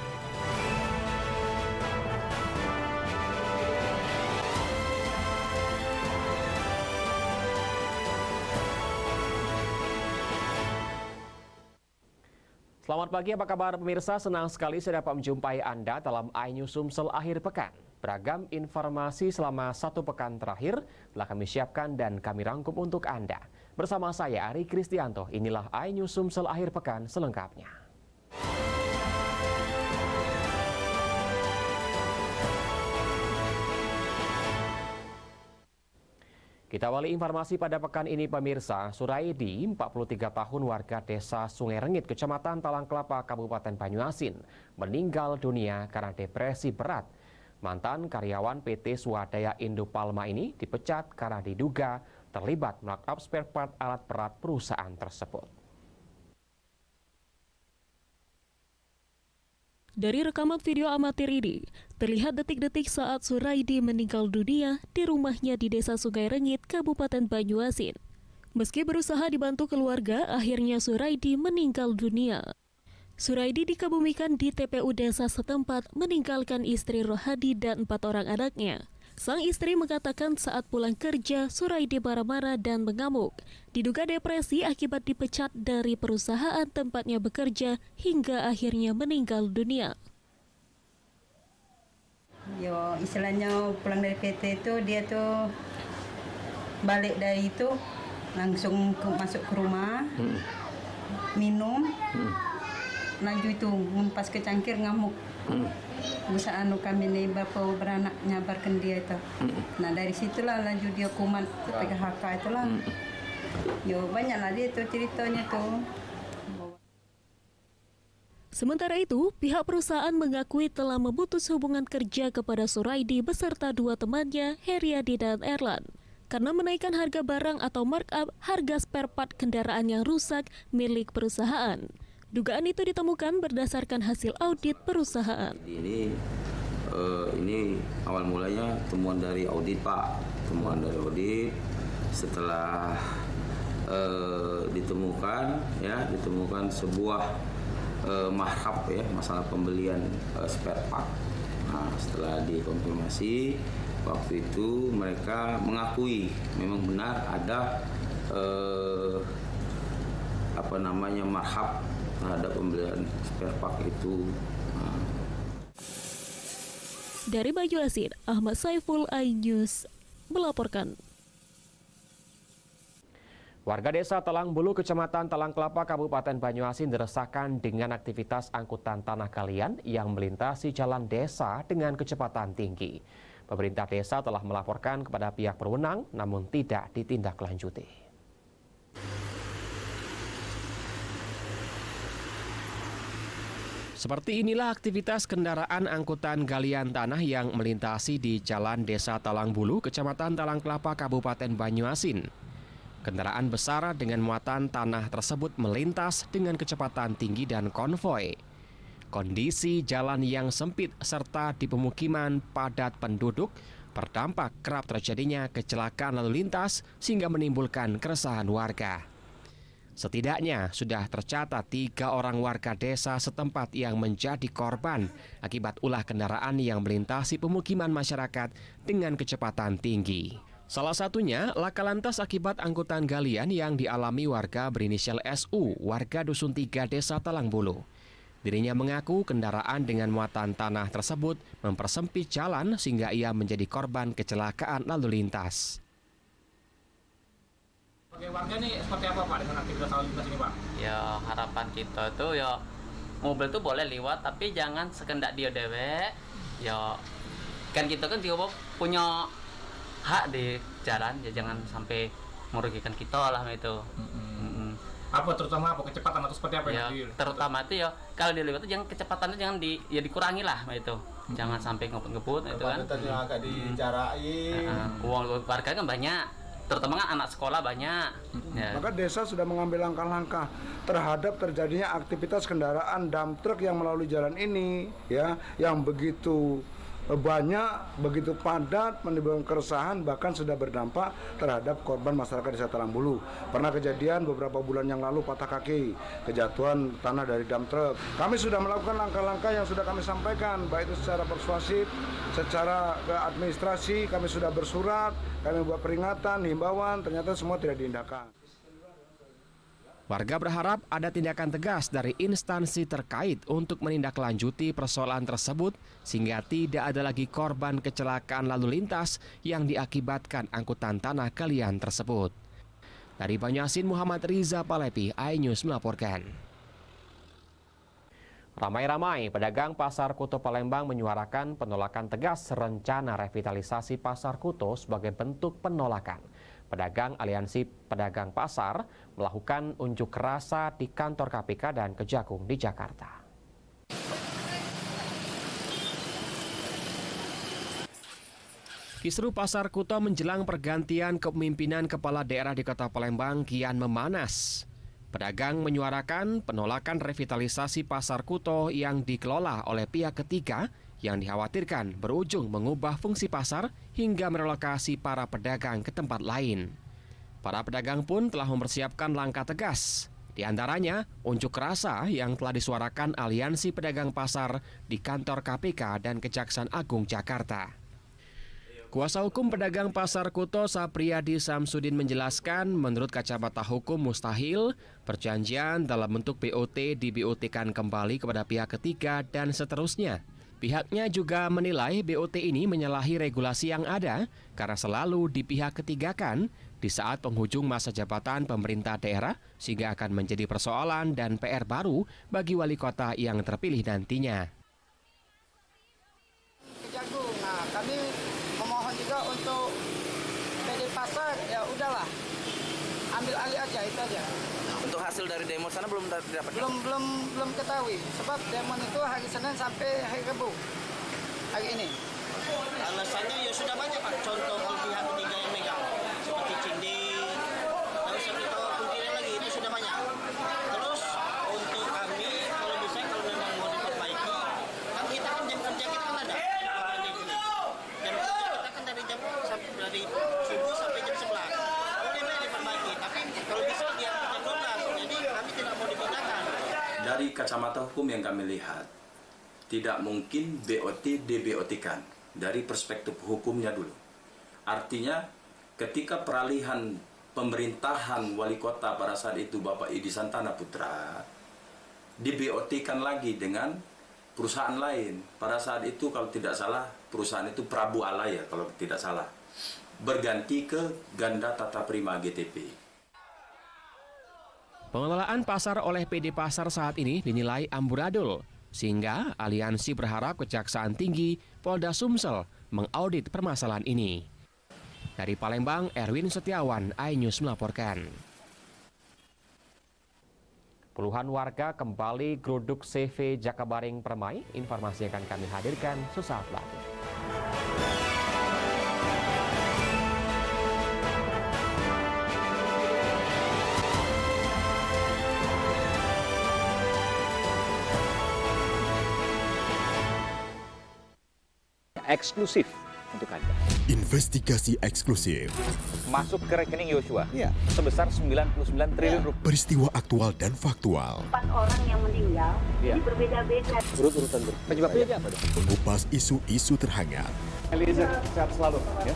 Selamat pagi, apa kabar pemirsa? Senang sekali saya dapat menjumpai Anda dalam iNews Sumsel akhir pekan. Beragam informasi selama 1 pekan terakhir telah kami siapkan dan kami rangkum untuk Anda. Bersama saya Ari Kristianto, inilah iNews Sumsel akhir pekan selengkapnya. Kita awali informasi pada pekan ini pemirsa. Suraidi, 43 tahun warga desa Sungai Rengit, Kecamatan Talang Kelapa, Kabupaten Banyuasin, meninggal dunia karena depresi berat. Mantan karyawan PT Swadaya Indo Palma ini dipecat karena diduga terlibat markup spare part alat berat perusahaan tersebut. Dari rekaman video amatir ini, terlihat detik-detik saat Suraidi meninggal dunia di rumahnya di Desa Sungai Rengit, Kabupaten Banyuasin. Meski berusaha dibantu keluarga, akhirnya Suraidi meninggal dunia. Suraidi dikebumikan di TPU desa setempat meninggalkan istri Rohadi dan 4 orang anaknya. Sang istri mengatakan saat pulang kerja, Suraidi marah-marah dan mengamuk. Diduga depresi akibat dipecat dari perusahaan tempatnya bekerja hingga akhirnya meninggal dunia. Yo, istilahnya pulang dari PT itu dia tuh balik dari itu langsung masuk ke rumah, minum, lanjut itu ngumpas ke cangkir ngamuk. Bisa kami nih bapak beranak nyabarkan dia itu. Nah dari situlah lanjut dia kuman PHK itulah. Yo banyaklah dia itu ceritanya tuh. Sementara itu, pihak perusahaan mengakui telah memutus hubungan kerja kepada Suraidi beserta 2 temannya, Heriadi dan Erlan, karena menaikkan harga barang atau markup harga spare part kendaraan yang rusak milik perusahaan. Dugaan itu ditemukan berdasarkan hasil audit perusahaan. Ini awal mulanya temuan dari audit Pak, temuan dari audit setelah ditemukan sebuah markup ya, masalah pembelian spare part. Nah, setelah dikonfirmasi waktu itu mereka mengakui memang benar ada markup terhadap pembelian spare part itu. Dari Banyuasin, Ahmad Saiful, iNews melaporkan. Warga desa Talang Bulu, Kecamatan Talang Kelapa, Kabupaten Banyuasin diresahkan dengan aktivitas angkutan tanah galian yang melintasi jalan desa dengan kecepatan tinggi. Pemerintah desa telah melaporkan kepada pihak berwenang namun tidak ditindaklanjuti. Seperti inilah aktivitas kendaraan angkutan galian tanah yang melintasi di Jalan Desa Talang Bulu, Kecamatan Talang Kelapa, Kabupaten Banyuasin. Kendaraan besar dengan muatan tanah tersebut melintas dengan kecepatan tinggi dan konvoi. Kondisi jalan yang sempit serta di pemukiman padat penduduk berdampak kerap terjadinya kecelakaan lalu lintas sehingga menimbulkan keresahan warga. Setidaknya sudah tercatat 3 orang warga desa setempat yang menjadi korban akibat ulah kendaraan yang melintasi pemukiman masyarakat dengan kecepatan tinggi. Salah satunya laka lantas akibat angkutan galian yang dialami warga berinisial SU, warga Dusun 3 Desa Talang Bulu. Dirinya mengaku kendaraan dengan muatan tanah tersebut mempersempit jalan sehingga ia menjadi korban kecelakaan lalu lintas. Oke, warga nih seperti apa Pak dengan aktivitas lalu lintas ini Pak? Ya harapan kita tuh ya mobil tuh boleh lewat tapi jangan sekendak dia dewek. Ya kan kita kan juga punya hak di jalan, ya jangan sampai merugikan kita lah itu. Apa terutama apa kecepatan atau seperti apa ya, yang terutama itu ya kalau dilewat itu jangan kecepatannya jangan dikurangi lah itu. Jangan sampai ngebut-ngebut itu kan. Kepadatan agak dijarain. Uang warga kan banyak. Terutama kan anak sekolah banyak. Ya. Maka desa sudah mengambil langkah-langkah terhadap terjadinya aktivitas kendaraan dump truck yang melalui jalan ini, ya, yang begitu banyak, begitu padat, menimbulkan keresahan, bahkan sudah berdampak terhadap korban masyarakat Desa Talang Bulu. Pernah kejadian beberapa bulan yang lalu patah kaki, kejatuhan tanah dari dump truck. Kami sudah melakukan langkah-langkah yang sudah kami sampaikan, baik itu secara persuasif, secara administrasi, kami sudah bersurat, kami buat peringatan, himbauan, ternyata semua tidak diindahkan. Warga berharap ada tindakan tegas dari instansi terkait untuk menindaklanjuti persoalan tersebut sehingga tidak ada lagi korban kecelakaan lalu lintas yang diakibatkan angkutan tanah galian tersebut. Dari Banyuasin, Muhammad Riza Palepi, iNews melaporkan. Ramai-ramai pedagang Pasar Kuto Palembang menyuarakan penolakan tegas rencana revitalisasi Pasar Kuto sebagai bentuk penolakan. Pedagang Aliansi Pedagang Pasar melakukan unjuk rasa di kantor KPK dan Kejagung di Jakarta. Kisru Pasar Kuto menjelang pergantian kepemimpinan kepala daerah di Kota Palembang kian memanas. Pedagang menyuarakan penolakan revitalisasi Pasar Kuto yang dikelola oleh pihak ketiga yang dikhawatirkan berujung mengubah fungsi pasar hingga merelokasi para pedagang ke tempat lain. Para pedagang pun telah mempersiapkan langkah tegas. Di antaranya, unjuk rasa yang telah disuarakan Aliansi Pedagang Pasar di kantor KPK dan Kejaksaan Agung Jakarta. Kuasa hukum pedagang Pasar Kuto Sapriyadi Samsudin menjelaskan menurut kacamata hukum mustahil perjanjian dalam bentuk BOT di-BOT-kan kembali kepada pihak ketiga dan seterusnya. Pihaknya juga menilai BOT ini menyalahi regulasi yang ada karena selalu di pihak ketigakan di saat penghujung masa jabatan pemerintah daerah sehingga akan menjadi persoalan dan PR baru bagi wali kota yang terpilih nantinya. Kejagung, kami memohon juga untuk PD Pasar, ya udahlah, ambil alih aja itu aja. Untuk hasil dari demo sana belum dapat? Belum ketahui, sebab demo itu hari Senin sampai hari Rabu hari ini. Alasannya ya sudah banyak Pak, contoh kalau pihak ketiga yang megang, seperti Cindi, terus sampai tahu Kuntilan lagi, itu sudah banyak. Terus untuk kami, kalau bisa kalau memang mau diperbaiki, kan kita kan jam kerja kita kan ada. Jam kerja kita kan dari subuh sampai jam 11. Boleh diperbaiki, tapi kalau bisa dia jam 12, jadi kami tidak mau dipindahkan. Dari kacamata hukum yang kami lihat, tidak mungkin BOT di-BOT-kan dari perspektif hukumnya dulu. Artinya ketika peralihan pemerintahan wali kota pada saat itu Bapak Idi Santana Putra di-BOT-kan lagi dengan perusahaan lain. Pada saat itu kalau tidak salah perusahaan itu Prabu Alaya kalau tidak salah. Berganti ke Ganda Tata Prima GTP. Pengelolaan pasar oleh PD Pasar saat ini dinilai amburadul, sehingga aliansi berharap Kejaksaan Tinggi Polda Sumsel mengaudit permasalahan ini. Dari Palembang, Erwin Setiawan, iNews melaporkan. Puluhan warga kembali geruduk CV Jakabaring Permai. Informasi akan kami hadirkan sesaat lagi. Eksklusif untuk Anda. Investigasi eksklusif. Masuk ke rekening Yosua. Sebesar 99 triliun rupiah. Peristiwa aktual dan faktual. 4 orang yang meninggal. Ini berbeda-beda. Urutan penyebabnya apa? Mengupas isu-isu terhangat. Eliezer sehat selalu ya.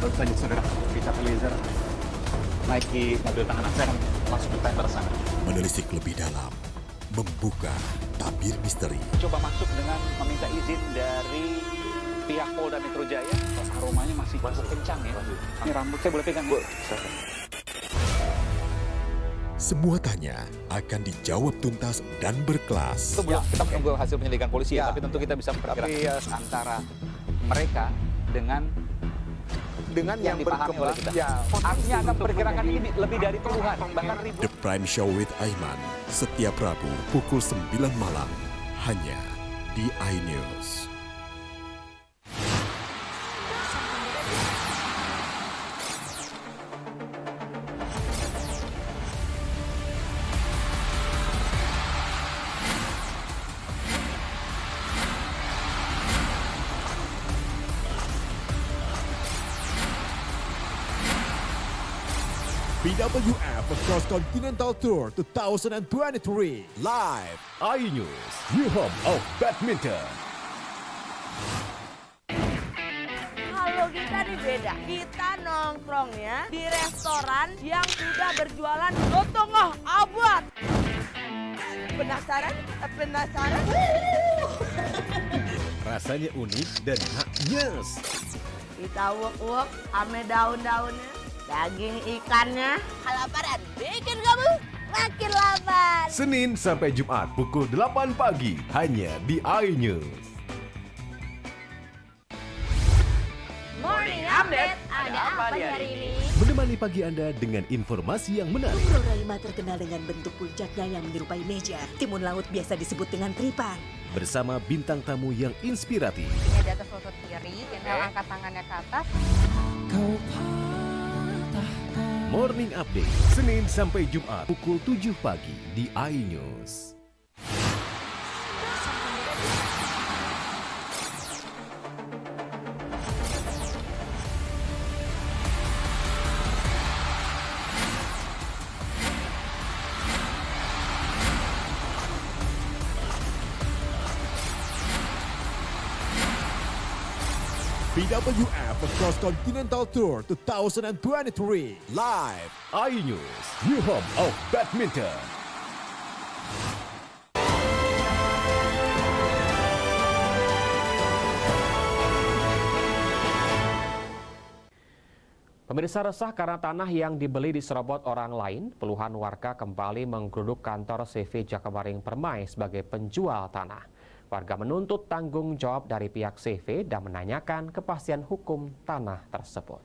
Baru saja saudara Richard Eliezer naiki mobil tahanan saya akan masuk ke tender sana. Menelisik lebih dalam. Membuka tabir misteri. Coba masuk dengan meminta izin dari pihak Polda Metro Jaya. Aromanya masih kencang ya. Ini rambut saya boleh pegang? Semua tanya akan dijawab tuntas dan berkelas. Itu belum kita menunggu hasil penyelidikan polisi ya, tapi tentu kita bisa memperkirakan antara mereka dengan yang dipahami oleh kita. Artinya akan perkirakan ini lebih dari puluhan, bahkan ribu. The Prime Show with Aiman, setiap Rabu pukul 9 malam, hanya di iNews. BWF Cross Continental Tour 2023 live iNews, your home of badminton. Halo kita nih beda. Kita nongkrongnya di restoran yang sudah berjualan setengah abad. Penasaran? Penasaran? Rasanya unik dan haknyes. Kita uek-uek ame daun-daunnya, daging ikannya. Kelaparan bikin kamu makin lapar. Senin sampai Jumat pukul 8 pagi hanya di iNews. Morning Update, ada apa di hari ini? Menemani pagi Anda dengan informasi yang menarik. Tubruk terkenal dengan bentuk puncaknya yang menyerupai meja. Timun laut biasa disebut dengan tripan. Bersama bintang tamu yang inspiratif. Ini di atas lutut kiri, inhale angkat tangannya ke atas. Morning Update, Senin sampai Jumat pukul 7 pagi di iNews. BWF Cross Continental Tour 2023 live iNews, new home of badminton. Pemirsa resah karena tanah yang dibeli diserobot orang lain, puluhan warga kembali menggeruduk kantor CV Jakabaring Permai sebagai penjual tanah. Warga menuntut tanggung jawab dari pihak CV dan menanyakan kepastian hukum tanah tersebut.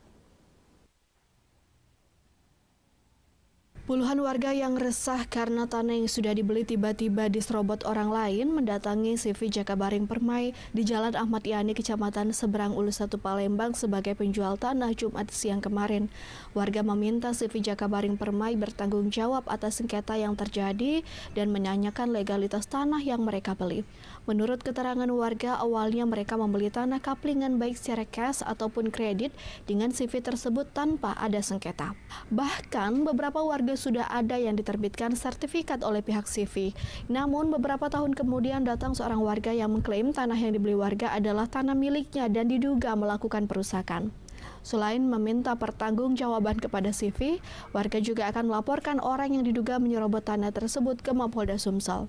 Puluhan warga yang resah karena tanah yang sudah dibeli tiba-tiba diserobot orang lain mendatangi CV Jakabaring Permai di Jalan Ahmad Yani, Kecamatan Seberang Ulus 1 Palembang sebagai penjual tanah Jumat siang kemarin. Warga meminta CV Jakabaring Permai bertanggung jawab atas sengketa yang terjadi dan menanyakan legalitas tanah yang mereka beli. Menurut keterangan warga, awalnya mereka membeli tanah kaplingan baik secara cash ataupun kredit dengan CV tersebut tanpa ada sengketa. Bahkan beberapa warga sudah ada yang diterbitkan sertifikat oleh pihak CV. Namun beberapa tahun kemudian datang seorang warga yang mengklaim tanah yang dibeli warga adalah tanah miliknya dan diduga melakukan perusakan. Selain meminta pertanggungjawaban kepada CV, warga juga akan melaporkan orang yang diduga menyerobot tanah tersebut ke Mapolda Sumsel.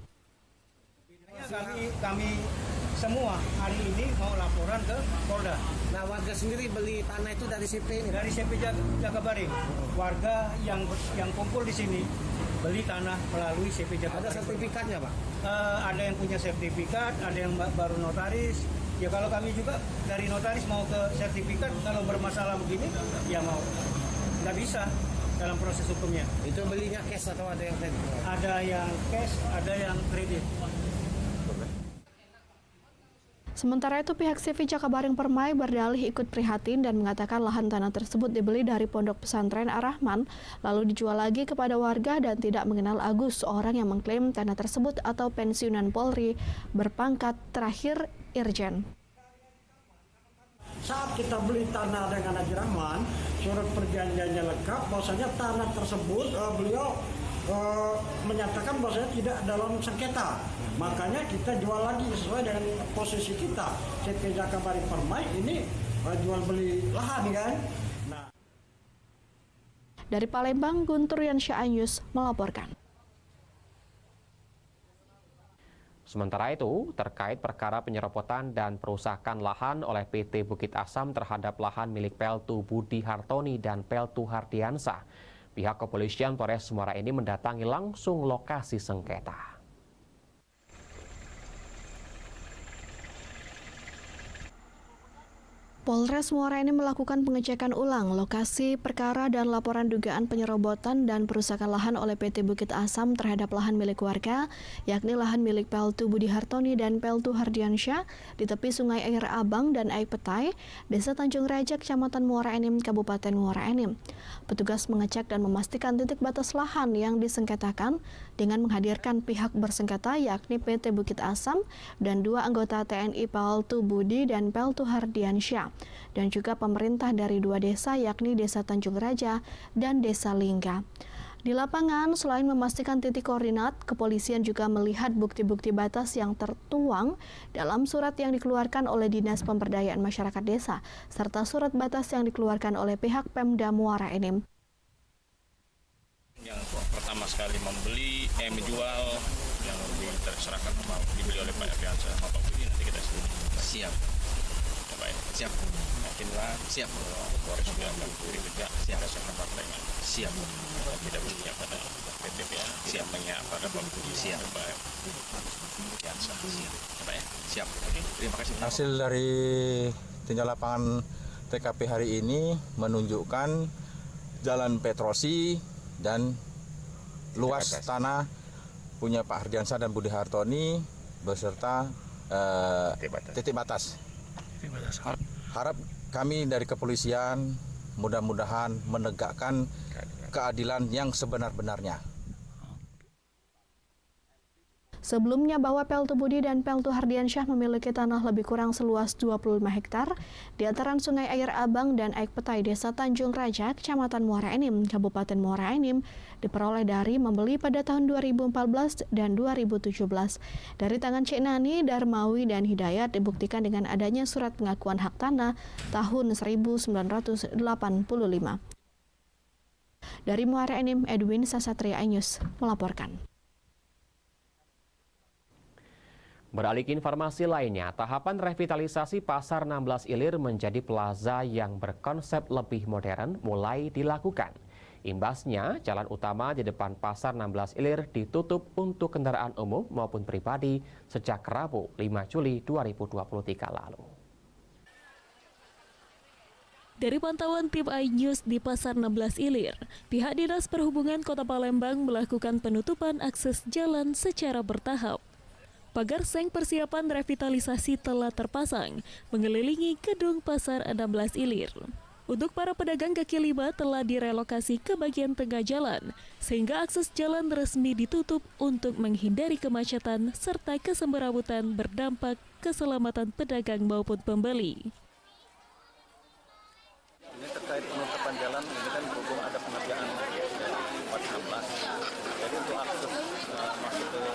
Kami semua hari ini mau laporan ke Polda. Nah, warga sendiri beli tanah itu dari CP ini? Dari CP Jakabaring. Warga yang kumpul di sini beli tanah melalui CP Jakabaring. Ada sertifikatnya, Pak? Ada yang punya sertifikat, ada yang baru notaris. Ya kalau kami juga dari notaris mau ke sertifikat, kalau bermasalah begini, ya mau. Nggak bisa dalam proses hukumnya. Itu belinya cash atau ada yang kredit? Ada yang cash, ada yang kredit. Sementara itu pihak CV Jakabaring Permai berdalih ikut prihatin dan mengatakan lahan tanah tersebut dibeli dari Pondok Pesantren Ar-Rahman lalu dijual lagi kepada warga dan tidak mengenal Agus, orang yang mengklaim tanah tersebut atau pensiunan Polri berpangkat terakhir Irjen. Saat kita beli tanah dengan Haji Rahman, surat perjanjiannya lengkap, bahwasanya tanah tersebut beliau menyatakan bahwasanya tidak dalam sengketa. Makanya kita jual lagi sesuai dengan posisi kita. CP Jakabaring Permai ini jual beli lahan kan. Nah. Dari Palembang, Guntur Yansyah iNews melaporkan. Sementara itu, terkait perkara penyerobotan dan perusakan lahan oleh PT Bukit Asam terhadap lahan milik Peltu Budi Hartoni dan Peltu Hardiansah, pihak kepolisian Polres Muara Enim mendatangi langsung lokasi sengketa. Polres Muara Enim melakukan pengecekan ulang lokasi perkara dan laporan dugaan penyerobotan dan perusakan lahan oleh PT Bukit Asam terhadap lahan milik warga, yakni lahan milik Peltu Budi Hartoni dan Peltu Hardiansyah di tepi Sungai Air Abang dan Air Petai, Desa Tanjung Raja, Kecamatan Muara Enim, Kabupaten Muara Enim. Petugas mengecek dan memastikan titik batas lahan yang disengketakan dengan menghadirkan pihak bersengketa yakni PT Bukit Asam dan 2 anggota TNI Peltu Budi dan Peltu Hardiansyah, dan juga pemerintah dari 2 desa yakni Desa Tanjung Raja dan Desa Lingga. Di lapangan, selain memastikan titik koordinat, kepolisian juga melihat bukti-bukti batas yang tertuang dalam surat yang dikeluarkan oleh Dinas Pemberdayaan Masyarakat Desa, serta surat batas yang dikeluarkan oleh pihak Pemda Muara Enim. Yang pertama sekali menjual yang terserahkan dibeli oleh Pak Afiansa sama Pak Budi, nanti kita siap. Baik, siap. Yakinlah, siap. Polres juga akan juga berdasarkan partainya. Siap. Tidak berpihak pada PTPA, siap menyiap pada Pak Budi, siap Pak Afiansa, siap. Oke, terima kasih. Hasil dari tinjau lapangan TKP hari ini menunjukkan jalan Petrosi dan luas tanah punya Pak Hardiansa dan Budi Hartoni beserta titik batas. Harap kami dari kepolisian mudah-mudahan menegakkan keadilan yang sebenar-benarnya. Sebelumnya bahwa Peltu Budi dan Peltu Hardiansyah memiliki tanah lebih kurang seluas 25 hektar di antaran Sungai Air Abang dan Aik Petai, Desa Tanjung Raja, Kecamatan Muara Enim, Kabupaten Muara Enim, diperoleh dari membeli pada tahun 2014 dan 2017. Dari tangan Cik Nani, Darmawi, dan Hidayat dibuktikan dengan adanya surat pengakuan hak tanah tahun 1985. Dari Muara Enim, Edwin Sasatria Inews melaporkan. Beralih ke informasi lainnya, tahapan revitalisasi Pasar 16 Ilir menjadi plaza yang berkonsep lebih modern mulai dilakukan. Imbasnya, jalan utama di depan Pasar 16 Ilir ditutup untuk kendaraan umum maupun pribadi sejak Rabu 5 Juli 2023 lalu. Dari pantauan tim iNews di Pasar 16 Ilir, pihak Dinas Perhubungan Kota Palembang melakukan penutupan akses jalan secara bertahap. Pagar seng persiapan revitalisasi telah terpasang mengelilingi gedung Pasar 16 Ilir. Untuk para pedagang kaki lima telah direlokasi ke bagian tengah jalan, sehingga akses jalan resmi ditutup untuk menghindari kemacetan serta kesemberawutan berdampak keselamatan pedagang maupun pembeli. Ini terkait penutupan jalan, ini kan berhubung ada pengerjaan dari 14. Jadi untuk akses masuk ke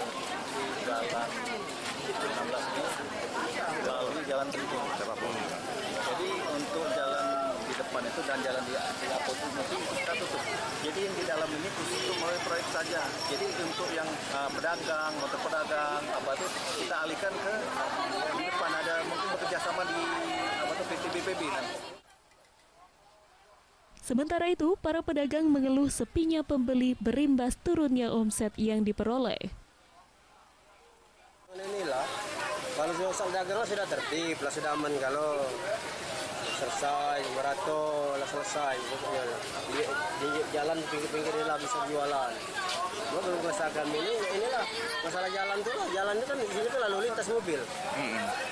jalan 16 ini melalui jalan Rijung. Jadi untuk jalan di depan itu dan jalan di Apotik itu kita tutup. Jadi yang di dalam ini khusus untuk melalui proyek saja. Jadi untuk yang pedagang, motor pedagang, apa itu kita alihkan ke di depan, ada mungkin bekerjasama di PT BPB nanti. Sementara itu, para pedagang mengeluh sepinya pembeli berimbas turunnya omset yang diperoleh. Inilah, kalau soal dagang sudah tertib, lah sudah aman, kalau selesai, berato, lah selesai, pokoknya lah. Di jalan pinggir-pinggir ini lah bisa jualan. Cuma belum masalah kami inilah masalah jalan tuh lah, jalan itu kan di sini tuh lalu lintas mobil.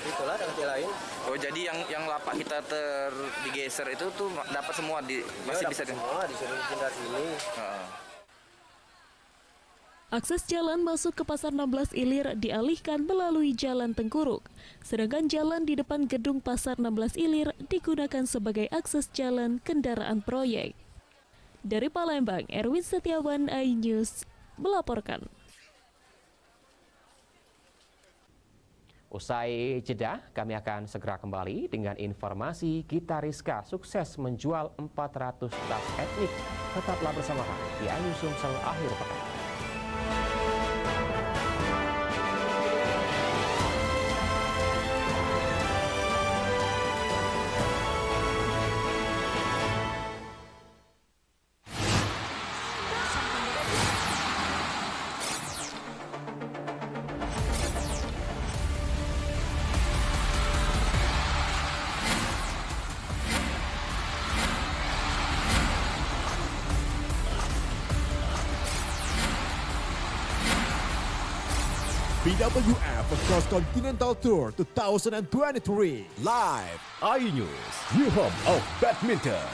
Itulah ada kecil lain. Oh jadi yang lapak kita digeser itu tuh dapat semua masih bisa semua disuruh pindah sini. Akses jalan masuk ke Pasar 16 Ilir dialihkan melalui Jalan Tengkuruk, sedangkan jalan di depan gedung Pasar 16 Ilir digunakan sebagai akses jalan kendaraan proyek. Dari Palembang, Erwin Setiawan, iNews melaporkan. Usai jeda, kami akan segera kembali dengan informasi Gita Rizka sukses menjual 400 tas etnik. Tetaplah bersama kami di iNews Sumsel akhir pekan. BWF Cross Continental Tour 2023 live iNews, your home of badminton.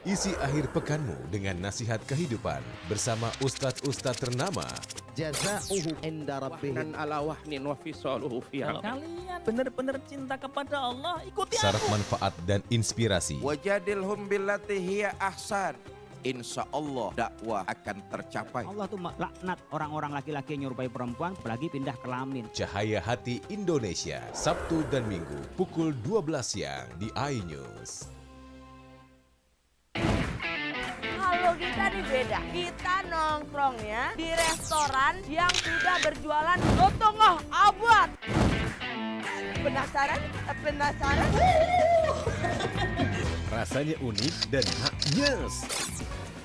Isi akhir pekanmu dengan nasihat kehidupan bersama ustadz-ustadz ternama. Jazauhu inda rabbihim ala wahnin wa fisaluhu fi kalian benar-benar cinta kepada Allah, ikuti syarat manfaat dan inspirasi. Wajadilhum billati hiya ahsan. insya Allah dakwah akan tercapai. Allah tuh laknat orang-orang laki-laki yang nyerupai perempuan, apalagi pindah kelamin. Cahaya Hati Indonesia, Sabtu dan Minggu pukul 12 siang di iNews. Kalau kita nih beda, kita nongkrongnya di restoran yang sudah berjualan lotongoh abad. Penasaran? Penasaran? Rasanya unik dan haknyes.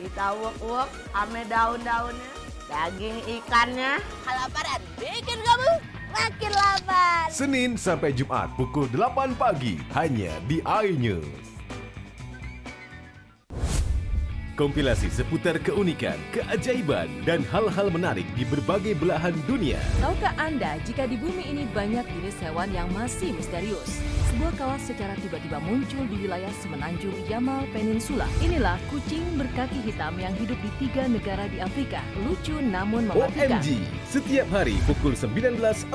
Kita uek-uek ame daun-daunnya, daging ikannya. Kelaparan bikin kamu makin lapar. Senin sampai Jumat pukul 8 pagi hanya di iNews. Kompilasi seputar keunikan, keajaiban, dan hal-hal menarik di berbagai belahan dunia. Tahukah Anda jika di bumi ini banyak jenis hewan yang masih misterius? Sebuah kawas secara tiba-tiba muncul di wilayah semenanjung Yamal Peninsula. Inilah kucing berkaki hitam yang hidup di 3 negara di Afrika. Lucu namun mematikan. OMG, setiap hari pukul 19.45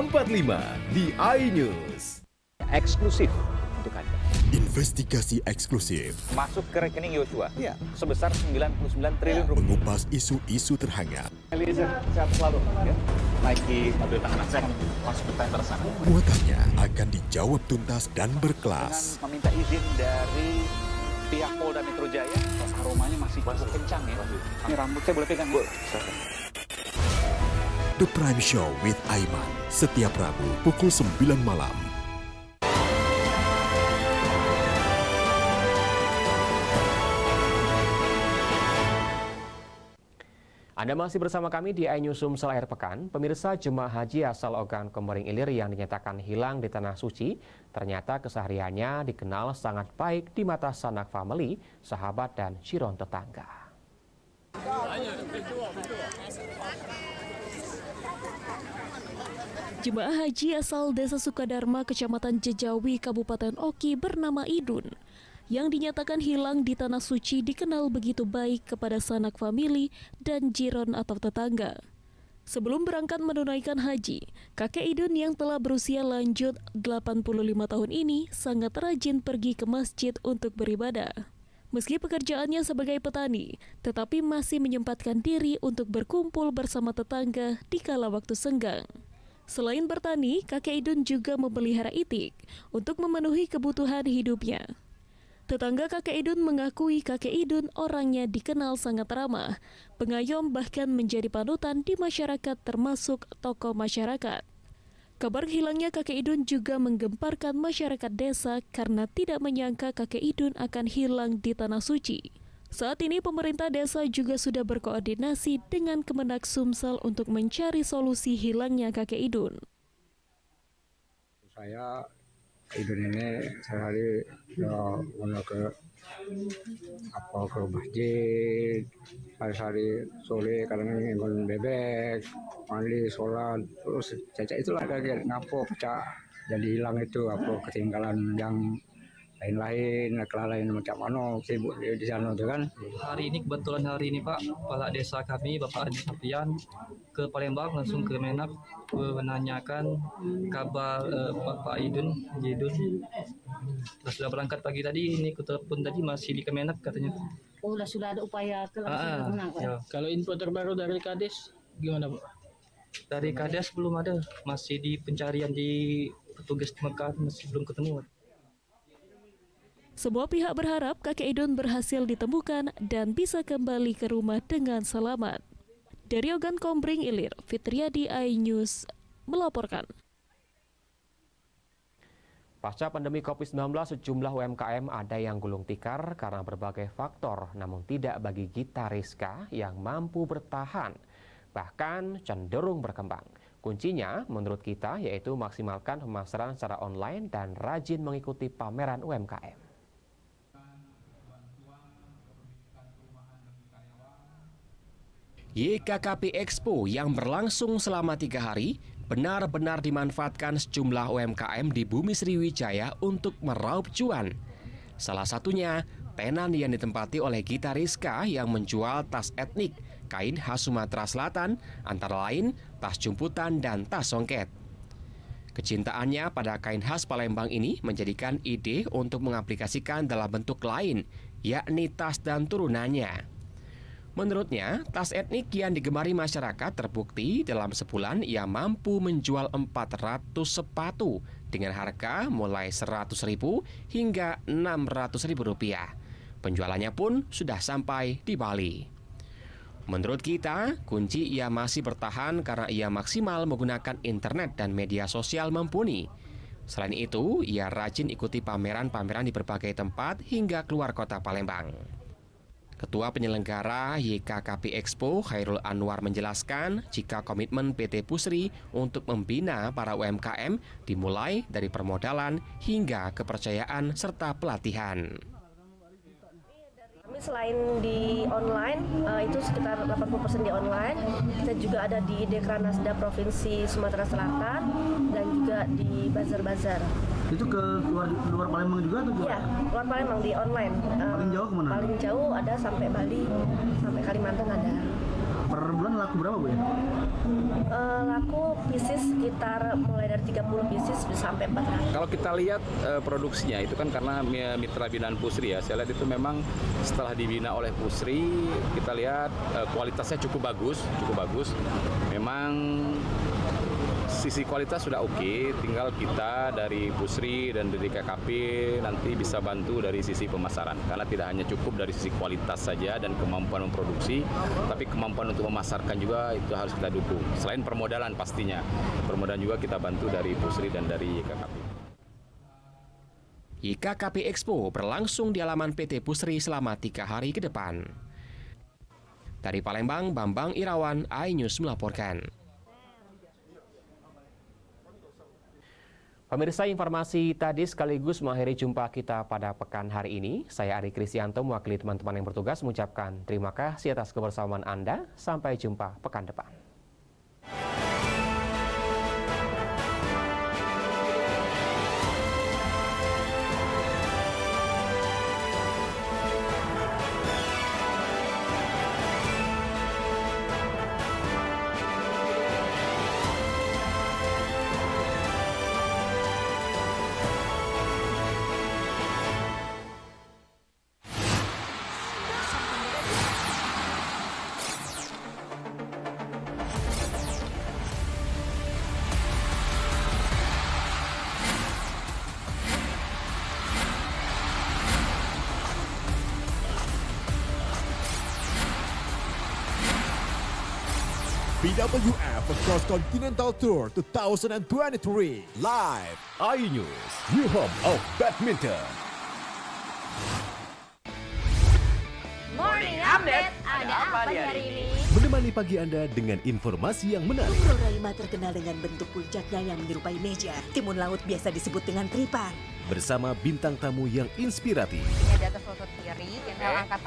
di iNews. Eksklusif untuk Anda. Investigasi eksklusif Masuk ke rekening Yosua sebesar 99 triliun rupiah. mengupas isu-isu terhangat. Eliezer, sehat selalu. Ya. Naiki mobil tahanan, saya akan masuk ke tender sana. Muatannya akan dijawab tuntas dan berkelas. Dengan meminta izin dari pihak Polda Metro Jaya, aromanya masih kencang ya. Ini rambut saya boleh pegang, Bu? The Prime Show with Aiman, setiap Rabu pukul 9 malam. Anda masih bersama kami di iNews Sumsel akhir pekan. Pemirsa, jemaah haji asal Ogan Komering Ilir yang dinyatakan hilang di Tanah Suci, ternyata kesehariannya dikenal sangat baik di mata sanak famili, sahabat, dan ciron tetangga. Jemaah haji asal Desa Sukadharma, Kecamatan Jejawi, Kabupaten Oki bernama Idun, yang dinyatakan hilang di Tanah Suci dikenal begitu baik kepada sanak famili dan jiron atau tetangga. Sebelum berangkat menunaikan haji, kakek Idun yang telah berusia lanjut 85 tahun ini sangat rajin pergi ke masjid untuk beribadah. Meski pekerjaannya sebagai petani, tetapi masih menyempatkan diri untuk berkumpul bersama tetangga di kala waktu senggang. Selain bertani, kakek Idun juga memelihara itik untuk memenuhi kebutuhan hidupnya. Tetangga kakek Idun mengakui kakek Idun orangnya dikenal sangat ramah, pengayom, bahkan menjadi panutan di masyarakat termasuk tokoh masyarakat. Kabar hilangnya kakek Idun juga menggemparkan masyarakat desa karena tidak menyangka kakek Idun akan hilang di Tanah Suci. Saat ini pemerintah desa juga sudah berkoordinasi dengan Kemenak Sumsel untuk mencari solusi hilangnya kakek Idun. Saya Idun ini sehari ke masjid, hari-hari sore kadang ngon bebek, mandi sholat, terus caca itulah kaget ngapo pecah jadi hilang itu apa ketinggalan yang lain-lain, kelalaian macam mana sibuk di sana tuh kan. Hari ini kebetulan hari ini Pak, Kepala Desa kami Bapak Adi Sapian ke Palembang langsung ke Menak menanyakan kabar Bapak Idun. Sudah berangkat pagi tadi, ini kutelepon tadi masih di Kemenak katanya. Oh, sudah ada upaya ke Kemenak. Ya. Kalau info terbaru dari Kades gimana Pak? Dari Kades belum ada, masih di pencarian di petugas Mekah, masih belum ketemu. Sebuah pihak berharap kakek Idun berhasil ditemukan dan bisa kembali ke rumah dengan selamat. Dari Ogan Komering Ilir, Fitriadi, iNews melaporkan. Pasca pandemi COVID-19, sejumlah UMKM ada yang gulung tikar karena berbagai faktor, namun tidak bagi Gita Rizka yang mampu bertahan, bahkan cenderung berkembang. Kuncinya menurut kita yaitu maksimalkan pemasaran secara online dan rajin mengikuti pameran UMKM. YKKP Expo yang berlangsung selama 3 hari benar-benar dimanfaatkan sejumlah UMKM di Bumi Sriwijaya untuk meraup cuan. Salah satunya tenan yang ditempati oleh Gita Rizka yang menjual tas etnik, kain khas Sumatera Selatan, antara lain tas jumputan dan tas songket. Kecintaannya pada kain khas Palembang ini menjadikan ide untuk mengaplikasikan dalam bentuk lain, yakni tas dan turunannya. Menurutnya, tas etnik yang digemari masyarakat terbukti dalam sebulan ia mampu menjual 400 sepatu dengan harga mulai Rp100.000 hingga Rp600.000. Penjualannya pun sudah sampai di Bali. Menurut kita, kunci ia masih bertahan karena ia maksimal menggunakan internet dan media sosial mumpuni. Selain itu, ia rajin ikuti pameran-pameran di berbagai tempat hingga keluar kota Palembang. Ketua penyelenggara YKKP Expo, Khairul Anwar menjelaskan jika komitmen PT Pusri untuk membina para UMKM dimulai dari permodalan hingga kepercayaan serta pelatihan. Kami selain di online, itu sekitar 80% di online, kita juga ada di Dekranasda Provinsi Sumatera Selatan dan juga di bazar-bazar. Itu ke luar Palembang juga atau Iya, luar Palembang di online. Paling jauh kemana? Paling jauh ada sampai Bali, sampai Kalimantan ada. Per bulan laku berapa Bu ya? Laku pieces sekitar mulai dari 30 pieces sampai 400. Kalau kita lihat produksinya itu kan karena mitra binaan Pusri ya, saya lihat itu memang setelah dibina oleh Pusri, kita lihat kualitasnya cukup bagus. Memang sisi kualitas sudah oke, tinggal kita dari Pusri dan dari KKP nanti bisa bantu dari sisi pemasaran. Karena tidak hanya cukup dari sisi kualitas saja dan kemampuan memproduksi, tapi kemampuan untuk memasarkan juga itu harus kita dukung. Selain permodalan pastinya, permodalan juga kita bantu dari Pusri dan dari YKKP. YKKP Expo berlangsung di halaman PT Pusri selama 3 hari ke depan. Dari Palembang, Bambang Irawan, iNews melaporkan. Pemirsa, informasi tadi sekaligus mengakhiri jumpa kita pada pekan hari ini. Saya Ari Kristianto mewakili teman-teman yang bertugas mengucapkan terima kasih atas kebersamaan Anda. Sampai jumpa pekan depan. BWF Cross Continental Tour 2023 live iNews, new home of badminton. Morning Update, ada apa di hari ini? Menemani pagi Anda dengan informasi yang menarik. Pucroraima terkenal dengan bentuk puncaknya yang menyerupai meja. Timun laut biasa disebut dengan tripan. Bersama bintang tamu yang inspiratif. Ini ada foto kiri, tinggal angkat